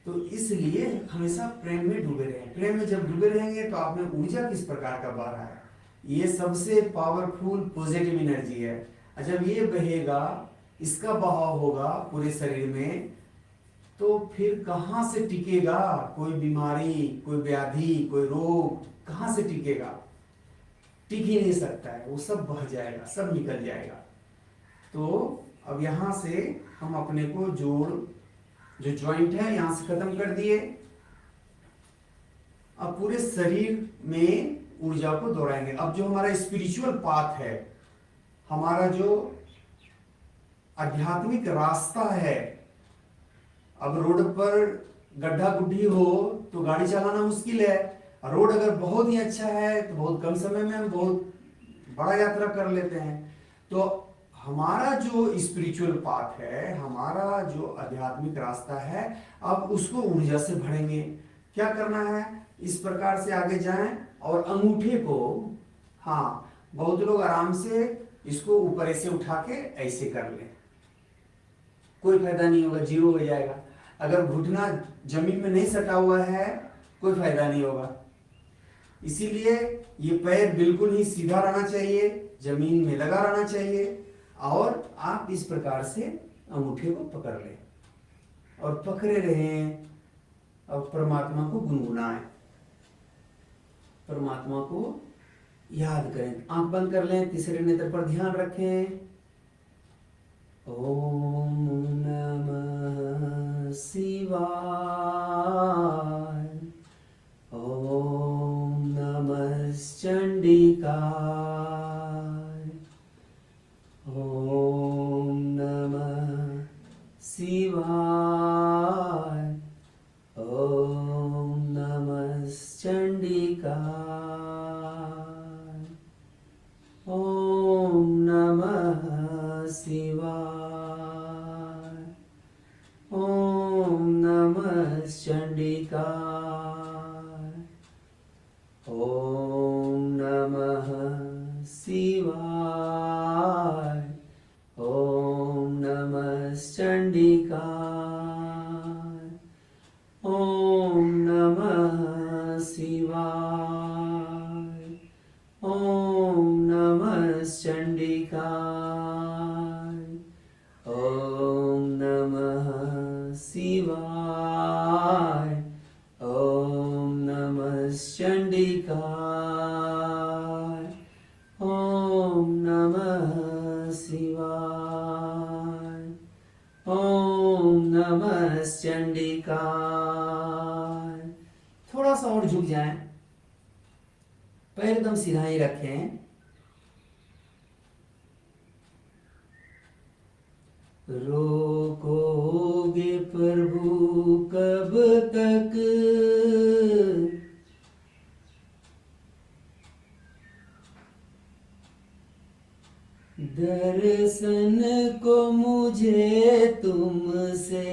तो इसलिए हमेशा प्रेम में डूबे रहें। प्रेम में जब डूबे रहेंगे तो आप में ऊर्जा किस प्रकार का बह रहा है, ये सबसे पावरफुल पॉजिटिव एनर्जी है। जब ये बहेगा, इसका बहाव होगा पूरे शरीर में, तो फिर कहाँ से टिकेगा कोई बीमारी, कोई व्याधि, कोई रोग, कहाँ से टिकेगा, टिक ही नहीं सकता है। वो सब बह जाएगा, सब निकल जाएगा। तो अब यहाँ से हम अपने को जो जॉइंट है यहाँ से खत्म कर दिए। अब पूरे शरीर में ऊर्जा को दोहराएंगे। अब जो हमारा स्पिरिचुअल पाथ है, हमारा जो आध्यात्मिक रास्ता है, अब रोड पर गड्ढा गुड्ढी हो तो गाड़ी चलाना मुश्किल है। रोड अगर बहुत ही अच्छा है तो बहुत कम समय में हम बहुत बड़ा यात्रा कर लेते हैं। तो हमारा जो स्पिरिचुअल पाथ है, हमारा जो आध्यात्मिक रास्ता है, अब उसको ऊर्जा से भरेंगे। क्या करना है, इस प्रकार से आगे जाएं और अंगूठे को, हाँ, बहुत लोग आराम से इसको ऊपर ऐसे उठा के ऐसे कर लें, कोई फायदा नहीं होगा, जीरो हो जाएगा। अगर घुटना जमीन में नहीं सटा हुआ है, कोई फायदा नहीं होगा। इसीलिए ये पैर बिल्कुल ही सीधा रहना चाहिए, जमीन में लगा रहना चाहिए, और आप इस प्रकार से अंगूठे को पकड़ लें और पकड़े रहें और परमात्मा को गुनगुनाएं, परमात्मा को याद करें। आंख बंद कर लें, तीसरे नेत्र पर ध्यान रखें। ओम नमः शिवाय, ओम नमः चंडिकाय, ओम नमः शिवाय, ओम नमः चंडिकाय, ओम नमः शिवाय, ओम नमः चंडिकाय, ओम नमः शिवाय, ओम नमः चंडिकाय, ओम नमः शिवाय, ओम नमः चंडिकाय, ओम नमः शिवाय, ओम नमः चंडिकाय, ओम नमः शिवाय, ओम नमः चंडिकाय। थोड़ा सा और झुक जाएं, पैर एकदम सीधा ही रखें। रोकोगे प्रभु कब तक, दर्शन को मुझे तुमसे,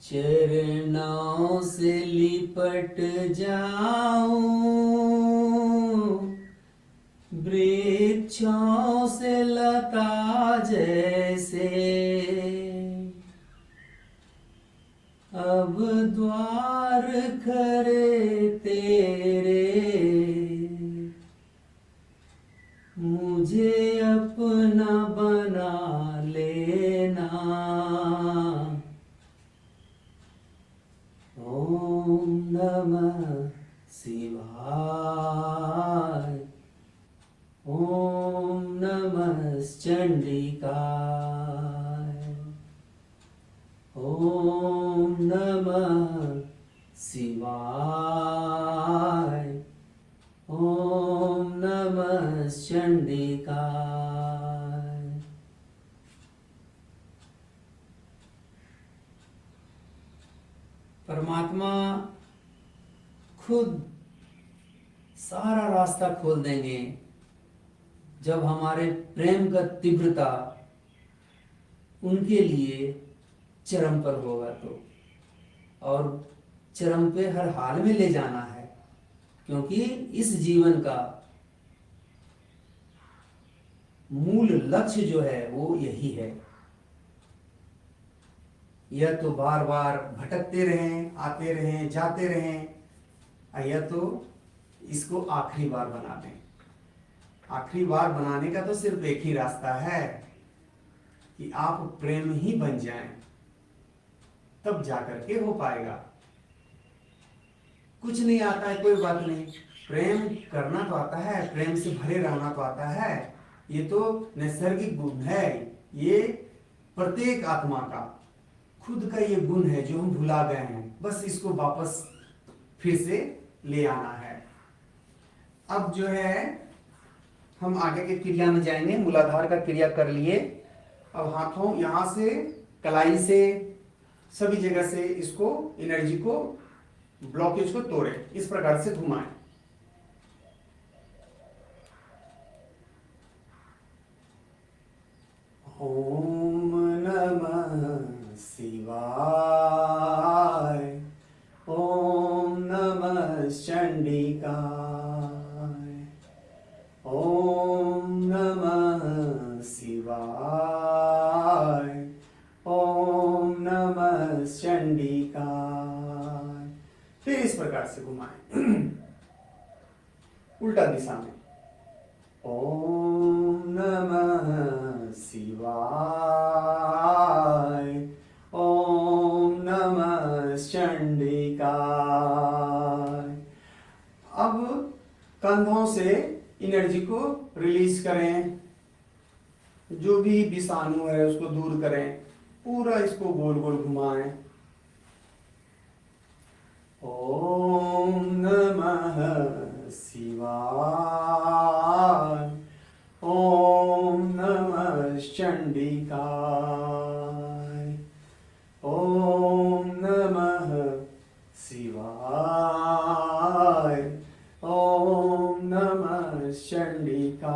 चरणों से लिपट जाऊं, वृक्षों से लता जैसे, अब द्वार खड़े तेरे, मुझे अपना बना लेना। ओम नमः शिवाय, ओम नमः चंडिकाय, ओम नमः शिवाय, ओम नमः चंडिकाय। परमात्मा खुद सारा रास्ता खोल देंगे जब हमारे प्रेम का तीव्रता उनके लिए चरम पर होगा तो, और चरम पे हर हाल में ले जाना है, क्योंकि इस जीवन का मूल लक्ष्य जो है वो यही है। यह तो बार बार भटकते रहें, आते रहें, जाते रहें, या तो इसको आखिरी बार बना दें। आखिरी बार बनाने का तो सिर्फ एक ही रास्ता है कि आप प्रेम ही बन जाएं, तब जाकर के हो पाएगा। कुछ नहीं आता है कोई बात नहीं, प्रेम करना तो आता है, प्रेम से भरे रहना तो आता है, ये तो नैसर्गिक गुण है। ये प्रत्येक आत्मा का खुद का ये गुण है जो हम भुला गए हैं, बस इसको वापस फिर से ले आना है। अब जो है हम आगे के क्रिया में जाएंगे। मूलाधार का क्रिया कर लिए, अब हाथों यहाँ से, कलाई से, सभी जगह से इसको एनर्जी को, ब्लॉकेज को तोड़े, इस प्रकार से घुमाएं। ओम नमः शिवाय, ओम नमः चंडिकाय, ओम नमः शिवाय, चंडिकाय। फिर इस प्रकार से घुमाएं उल्टा दिशा में। ओम नमः शिवाय, ओम नमः चंडिकाय। अब कंधों से एनर्जी को रिलीज करें, जो भी विषाणु है उसको दूर करें, पूरा इसको गोल गोल घुमाएं। ओम नमः शिवाय, ओम नमः चंडिकाय, ओम नमः शिवाय, ओम नमः चंडिकाय।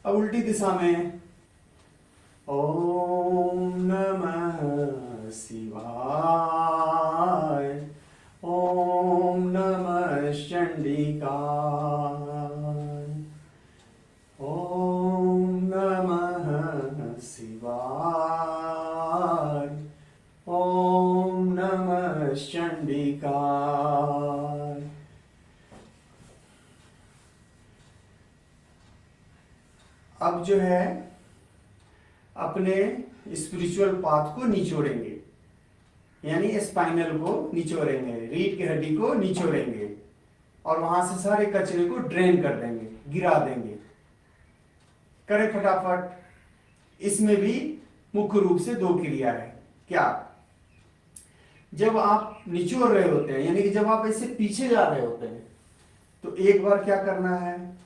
अब उल्टी दिशा में। ओम नमः शिवाय, ओम नमः चंडिकाय, ओम नमः शिवाय, ओम नमः चंडिकाय। अब जो है अपने स्पिरिचुअल पाथ को निचोड़ेंगे, यानी स्पाइनल को निचोड़ेंगे, रीढ़ की हड्डी को निचोड़ेंगे और वहां से सारे कचरे को ड्रेन कर देंगे, गिरा देंगे। करें फटाफट। इसमें भी मुख्य रूप से दो क्रिया है। क्या? जब आप निचोड़ रहे होते हैं, यानी कि जब आप ऐसे पीछे जा रहे होते हैं, तो एक बार क्या करना है,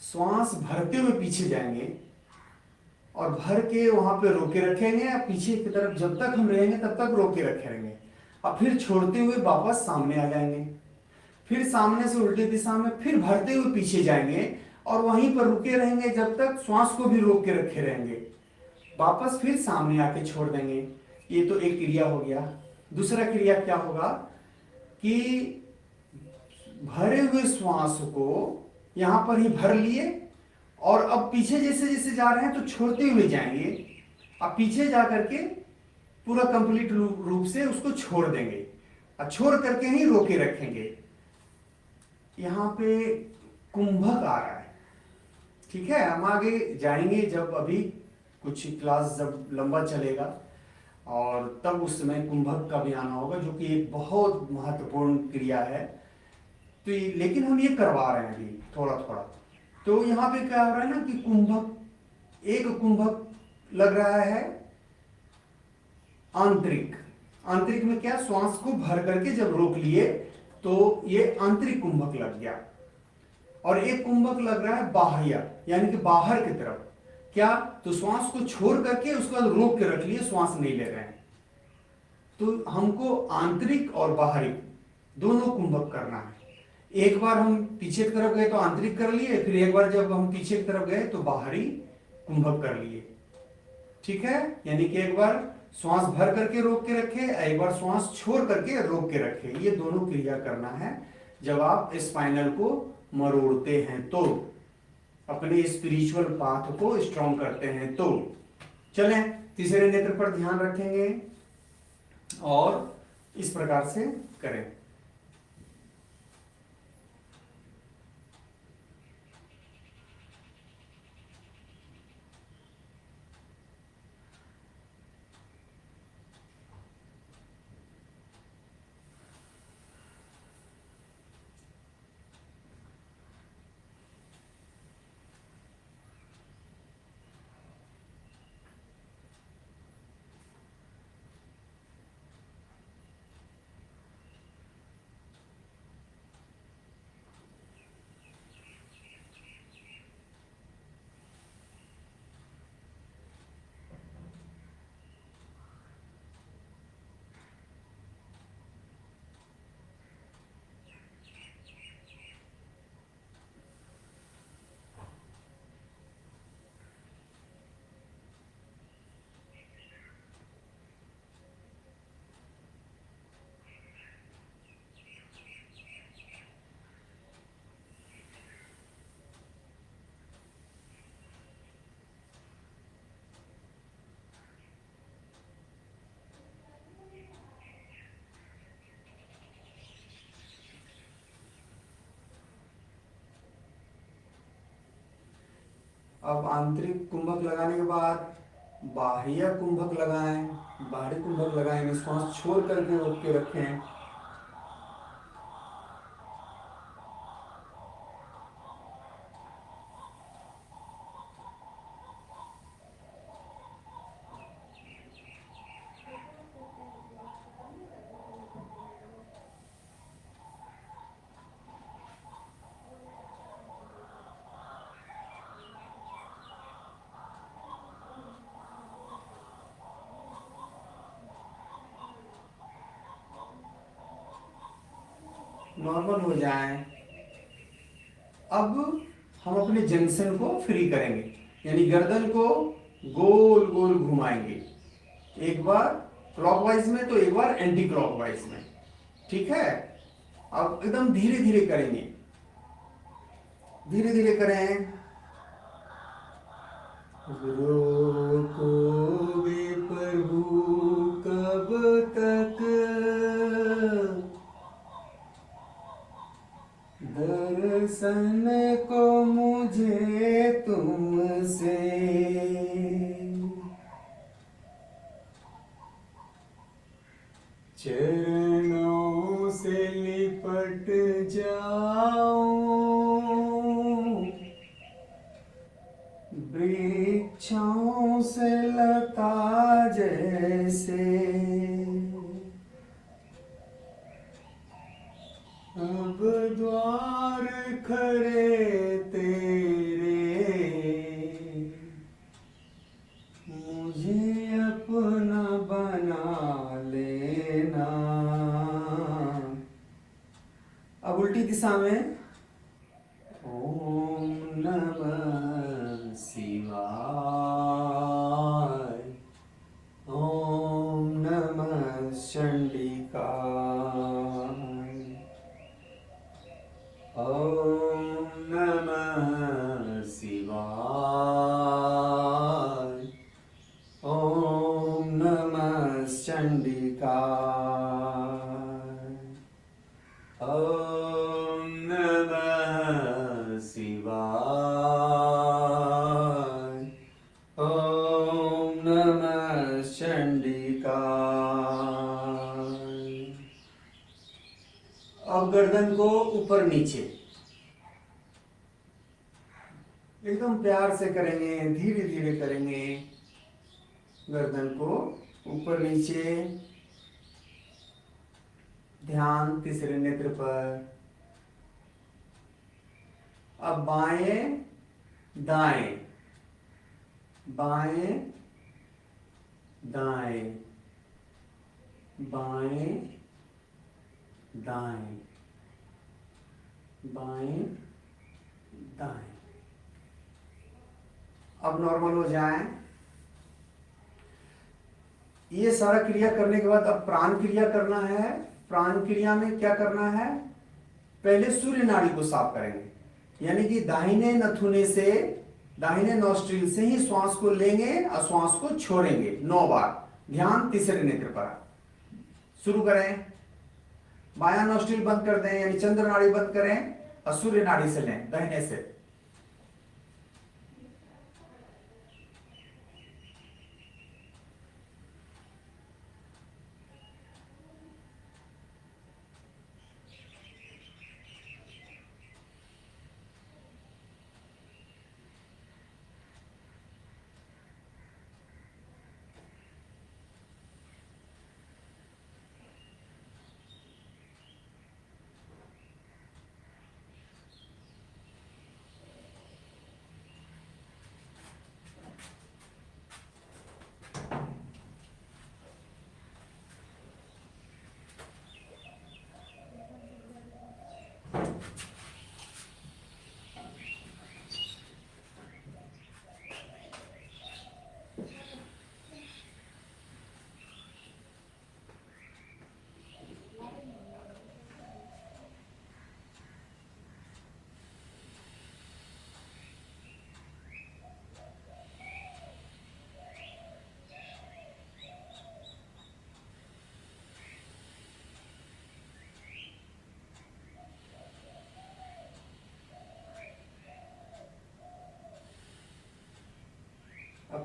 श्वास भरते हुए पीछे जाएंगे और भर के वहां पे रोके रखेंगे, या पीछे की तरफ जब तक हम रहेंगे तब तक रोके रखे रहेंगे, और फिर छोड़ते हुए वापस सामने आ जाएंगे। फिर सामने से उल्टी दिशा में फिर भरते हुए पीछे जाएंगे और वहीं पर रुके रहेंगे जब तक श्वास को भी रोक के रखे रहेंगे, वापस फिर सामने आके छोड़ देंगे। ये तो एक क्रिया हो गया। दूसरा क्रिया क्या होगा कि भरे हुए श्वास को यहां पर ही भर लिए और अब पीछे जैसे जैसे जा रहे हैं तो छोड़ते हुए जाएंगे, अब पीछे जा करके पूरा कंप्लीट रूप से उसको छोड़ देंगे और छोड़ करके ही रोके रखेंगे। यहाँ पे कुंभक आ रहा है, ठीक है, हम आगे जाएंगे जब अभी कुछ क्लास जब लंबा चलेगा और तब उस समय कुंभक का भी आना होगा, जो कि एक बहुत महत्वपूर्ण क्रिया है। तो लेकिन हम ये करवा रहे हैं अभी थोड़ा थोड़ा। तो यहाँ पे क्या हो रहा है ना कि कुंभक, एक कुंभक लग रहा है आंतरिक। आंतरिक में क्या, श्वास को भर करके जब रोक लिए तो ये आंतरिक कुंभक लग गया, और एक कुंभक लग रहा है बाह्य, यानी कि बाहर की तरफ। क्या? तो श्वास को छोड़ करके उसके बाद रोक के रख लिए, श्वास नहीं ले रहे हैं। तो हमको आंतरिक और बाहरी दोनों कुंभक करना है। एक बार हम पीछे की तरफ गए तो आंतरिक कर लिए, फिर एक बार जब हम पीछे की तरफ गए तो बाहरी कुंभक कर लिए, ठीक है। यानी कि एक बार श्वास भर करके रोक के रखे, एक बार श्वास छोड़ करके रोक के रखे। ये दोनों क्रिया करना है जब आप स्पाइनल को मरोड़ते हैं, तो अपने स्पिरिचुअल पाथ को स्ट्रॉन्ग करते हैं। तो चलें तीसरे नेत्र पर ध्यान रखेंगे और इस प्रकार से करें। अब आंतरिक कुंभक लगाने के बाद बाह्य कुंभक लगाएं, बाहरी कुंभक लगाएंगे, श्वास छोड़ करके रोक के रखें। नॉर्मल हो जाए। अब हम अपने जंक्शन को फ्री करेंगे, यानी गर्दन को गोल गोल घुमाएंगे, एक बार क्लॉकवाइज में तो एक बार एंटी क्लॉकवाइज में। ठीक है, अब एकदम धीरे धीरे करेंगे, धीरे धीरे करें। रोकोगे प्रभु कब तक, दर्शन को मुझे तुमसे, चरणों से लिपट जाओ, वृक्षों से लता जैसे, अब द्वार खड़े तेरे, मुझे अपना बना लेना। अब उल्टी दिशा में, ओम नमः शिवाय, ओम नमः चंडिकाय, ओम नमः शिवाय, ओम नमः चंडिकाय, ओम नमः शिवाय, ओम नमः चंडिकाय। अब गर्दन को ऊपर नीचे एकदम प्यार से करेंगे, धीरे धीरे करेंगे, गर्दन को ऊपर नीचे, ध्यान तीसरे नेत्र पर। अब बाएं दाएं, बाएं दाएं, बाएं दाएं, बाएं दाएं। अब नॉर्मल हो जाए। ये सारा क्रिया करने के बाद अब प्राण क्रिया करना है। प्राण क्रिया में क्या करना है, पहले सूर्य नाड़ी को साफ करेंगे, यानी कि दाहिने नथुने से, दाहिने नॉस्ट्रिल से ही श्वास को लेंगे और श्वास को छोड़ेंगे 9 बार। ध्यान तीसरे नेत्र पर। शुरू करें, बायां नॉस्ट्रिल बंद कर दें, यानी चंद्र नाड़ी बंद करें और सूर्य नाड़ी से लें, दाहिने से।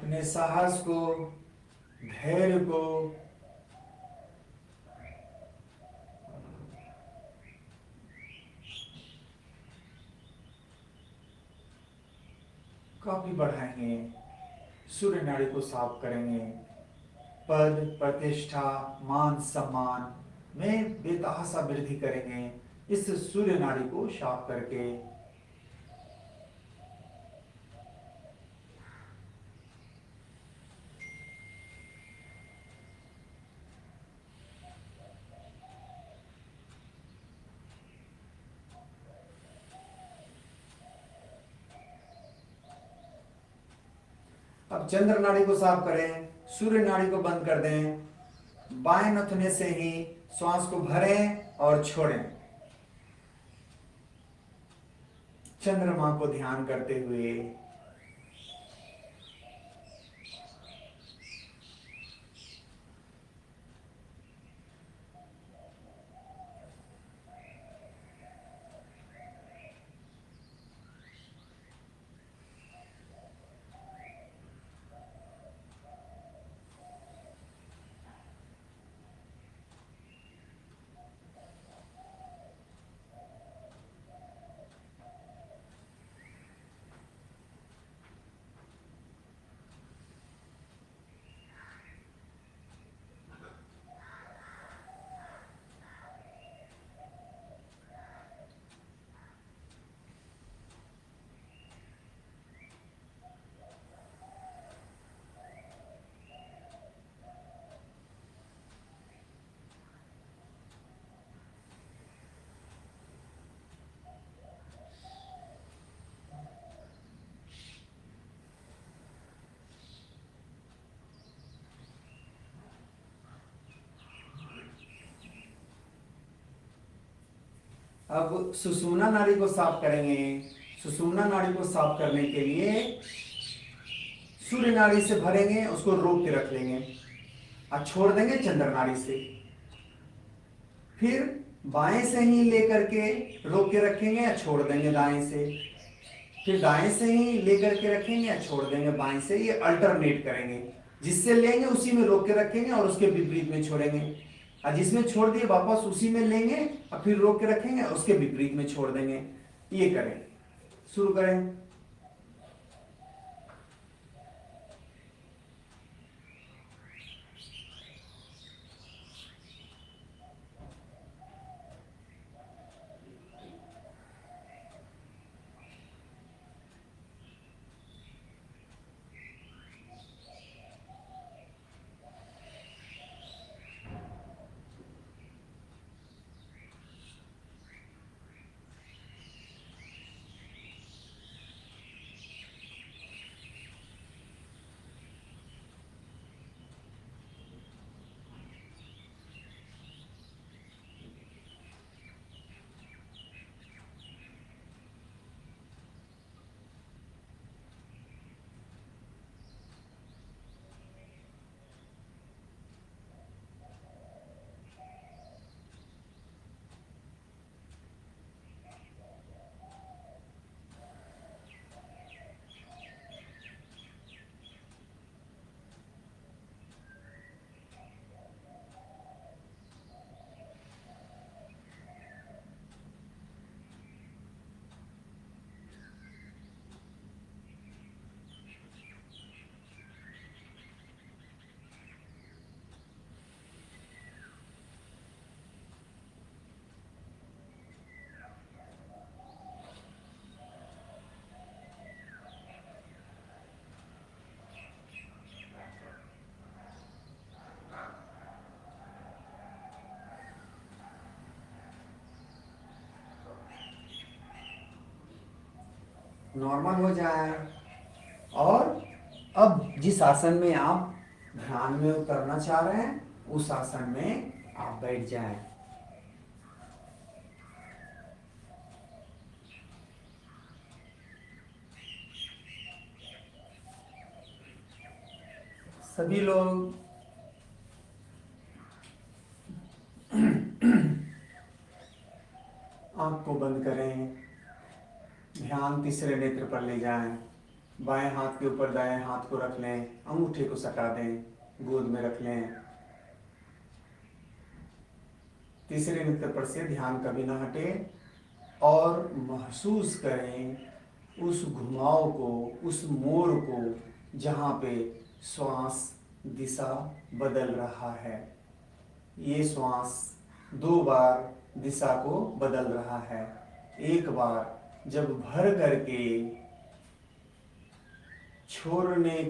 अपने साहस को, धैर्य को, काफी बढ़ाएंगे। सूर्य नाड़ी को साफ करेंगे। पद, प्रतिष्ठा, मान सम्मान में बेतहाशा वृद्धि करेंगे इस सूर्य नाड़ी को साफ करके। अब चंद्र नाड़ी को साफ करें। सूर्य नाड़ी को बंद कर दें। बाएं नथुने से ही श्वास को भरें और छोड़ें, चंद्रमा को ध्यान करते हुए। अब सुषुम्ना नाड़ी को साफ करेंगे। सुषुम्ना नाड़ी को साफ करने के लिए सूर्य नाड़ी से भरेंगे, उसको रोक के रख लेंगे और छोड़ देंगे चंद्र नाड़ी से। फिर बाएं से ही लेकर के रोक के रखेंगे या छोड़ देंगे दाएं से। फिर दाएं से ही लेकर के रखेंगे या छोड़ देंगे बाएं से। ये अल्टरनेट करेंगे। जिससे लेंगे उसी में रोक के रखेंगे और उसके विपरीत में छोड़ेंगे, और जिसमें छोड़ दिए वापस उसी में लेंगे और फिर रोक के रखेंगे, उसके विपरीत में छोड़ देंगे। ये करें। शुरू करें। नॉर्मल हो जाए। और अब जिस आसन में आप ध्यान में उतरना चाह रहे हैं उस आसन में आप बैठ जाएं। सभी लोग आंख को बंद करें। ध्यान तीसरे नेत्र पर ले जाएं। बाएं हाथ के ऊपर दाएं हाथ को रख लें, अंगूठे को सटा दें, गोद में रख लें। तीसरे नृत्य पर से ध्यान कभी ना हटे और महसूस करें उस घुमाव को, उस मोड़ को जहाँ पे श्वास दिशा बदल रहा है। ये श्वास 2 बार दिशा को बदल रहा है। एक बार जब भर करके छोड़ने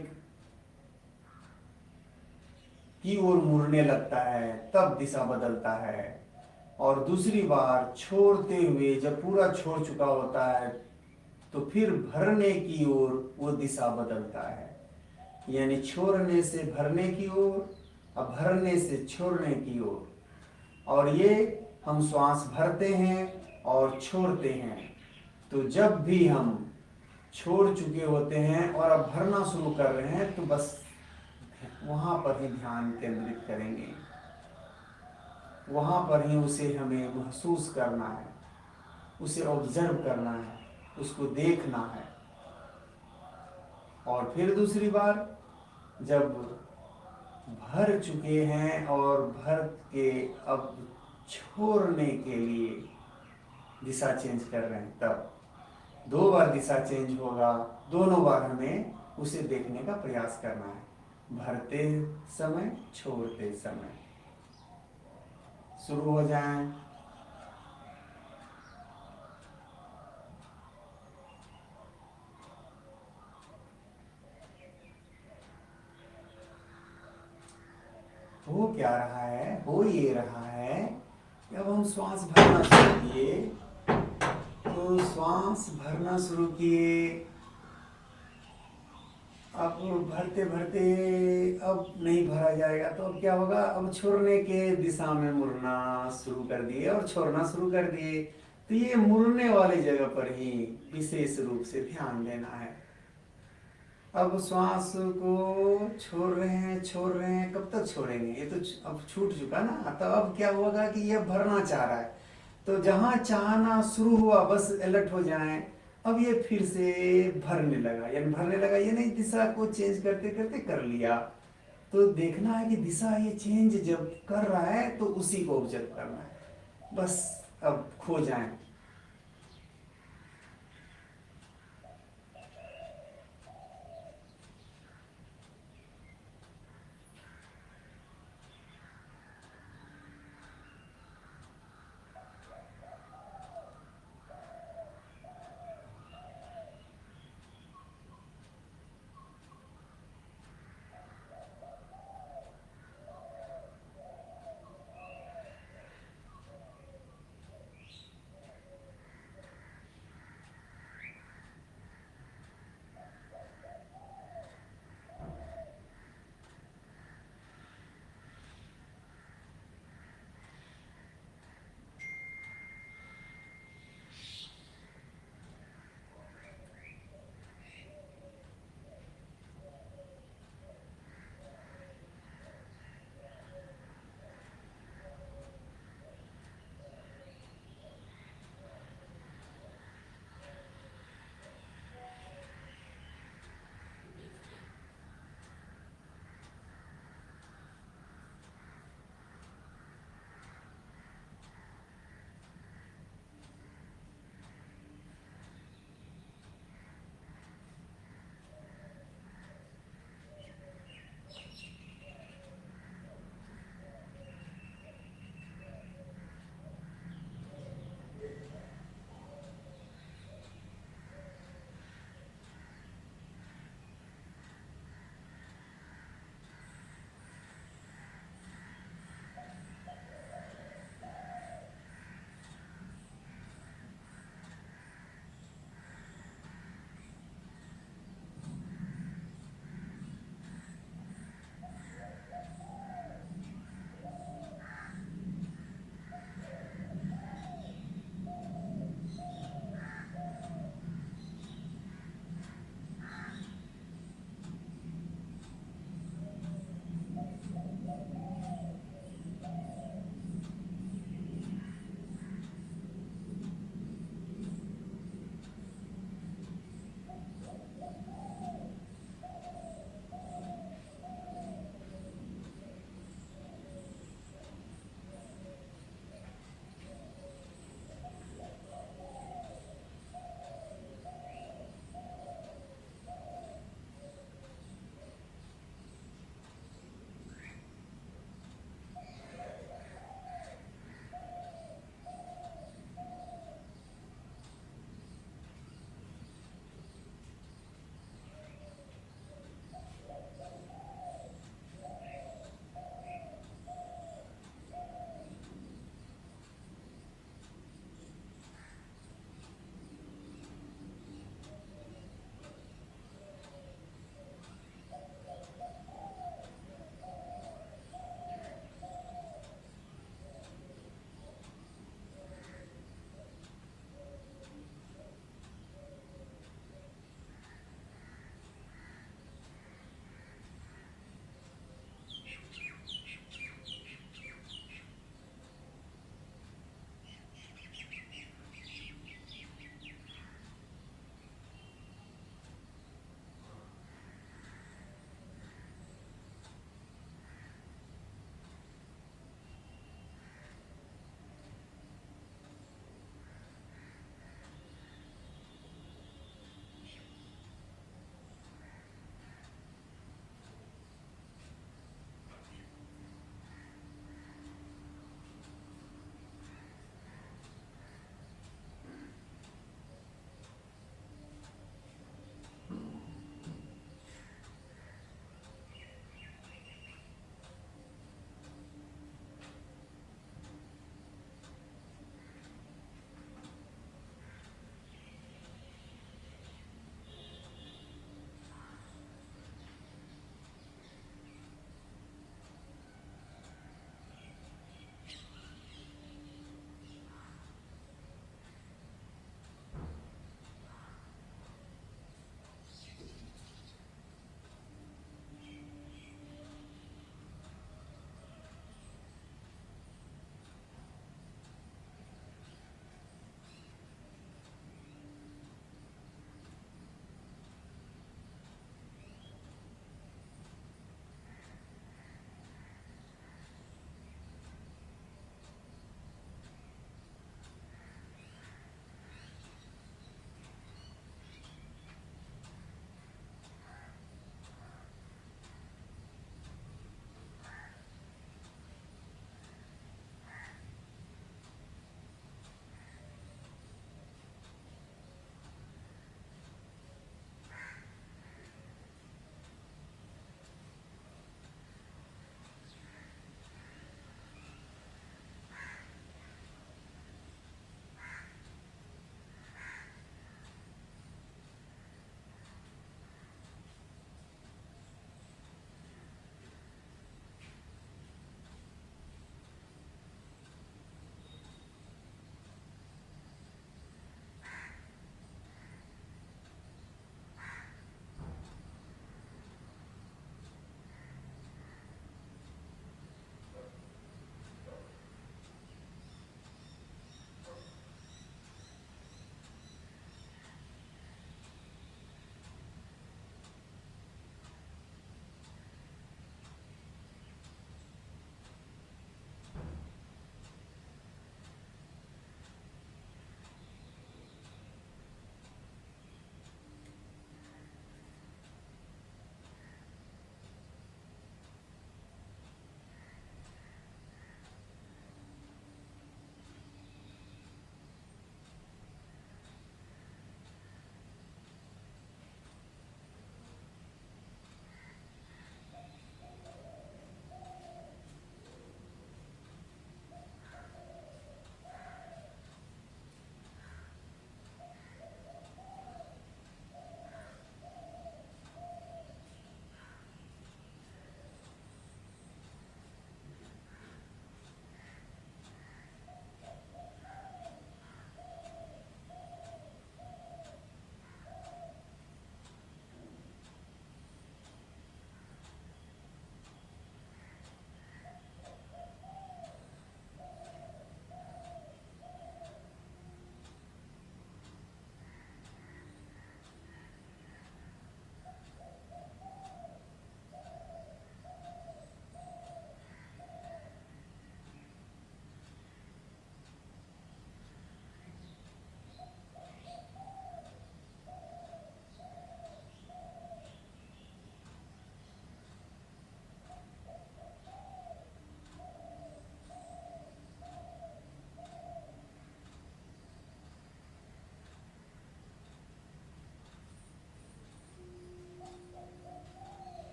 की ओर मुड़ने लगता है तब दिशा बदलता है, और दूसरी बार छोड़ते हुए जब पूरा छोड़ चुका होता है तो फिर भरने की ओर वो दिशा बदलता है। यानी छोड़ने से भरने की ओर, अब भरने से छोड़ने की ओर। और ये हम श्वास भरते हैं और छोड़ते हैं। तो जब भी हम छोड़ चुके होते हैं और अब भरना शुरू कर रहे हैं तो बस वहाँ पर ही ध्यान केंद्रित करेंगे, वहाँ पर ही उसे हमें महसूस करना है, उसे ऑब्जर्व करना है, उसको देखना है। और फिर दूसरी बार जब भर चुके हैं और भर के अब छोड़ने के लिए दिशा चेंज कर रहे हैं, तब 2 बार दिशा चेंज होगा। दोनों बार हमें उसे देखने का प्रयास करना है, भरते समय, छोड़ते समय। शुरू हो जाएं। हो क्या रहा है? हो ये रहा है कि अब हम श्वास भरना शुरू किए, तो श्वास भरना शुरू किए। अब भरते भरते अब नहीं भरा जाएगा तो अब क्या होगा? अब छोड़ने के दिशा में मुड़ना शुरू कर दिए और छोड़ना शुरू कर दिए। तो ये मुड़ने वाली जगह पर ही विशेष रूप से ध्यान देना है। अब श्वास को छोड़ रहे हैं, कब तक छोड़ेंगे? ये तो अब छूट चुका ना। तो अब क्या होगा कि ये भरना चाह रहा है, तो जहाँ चाहना शुरू हुआ बस अलर्ट हो जाएं। अब ये फिर से भरने लगा, यानी भरने लगा ये नहीं दिशा को चेंज करते करते कर लिया। तो देखना है कि दिशा ये चेंज जब कर रहा है तो उसी को ऑब्जर्व करना है। बस अब खो जाएं।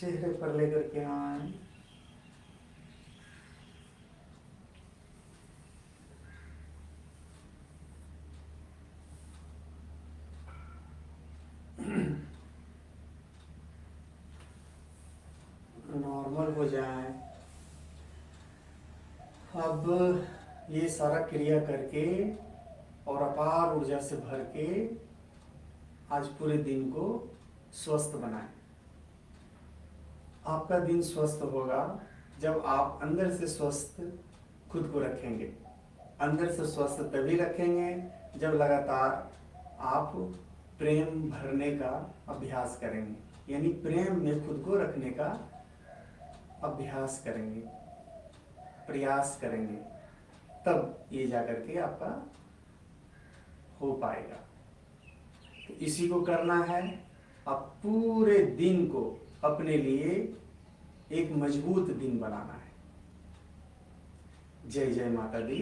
चेहरे पर लेकर के आए। नॉर्मल हो जाए। अब ये सारा क्रिया करके और अपार ऊर्जा से भर के आज पूरे दिन को स्वस्थ बनाएं। आपका दिन स्वस्थ होगा जब आप अंदर से स्वस्थ खुद को रखेंगे। अंदर से स्वस्थ तभी रखेंगे जब लगातार आप प्रेम भरने का अभ्यास करेंगे, यानी प्रेम में खुद को रखने का अभ्यास करेंगे, प्रयास करेंगे, तब ये जाकर के आपका हो पाएगा। तो इसी को करना है। आप पूरे दिन को अपने लिए एक मजबूत दिन बनाना है। जय जय माता दी।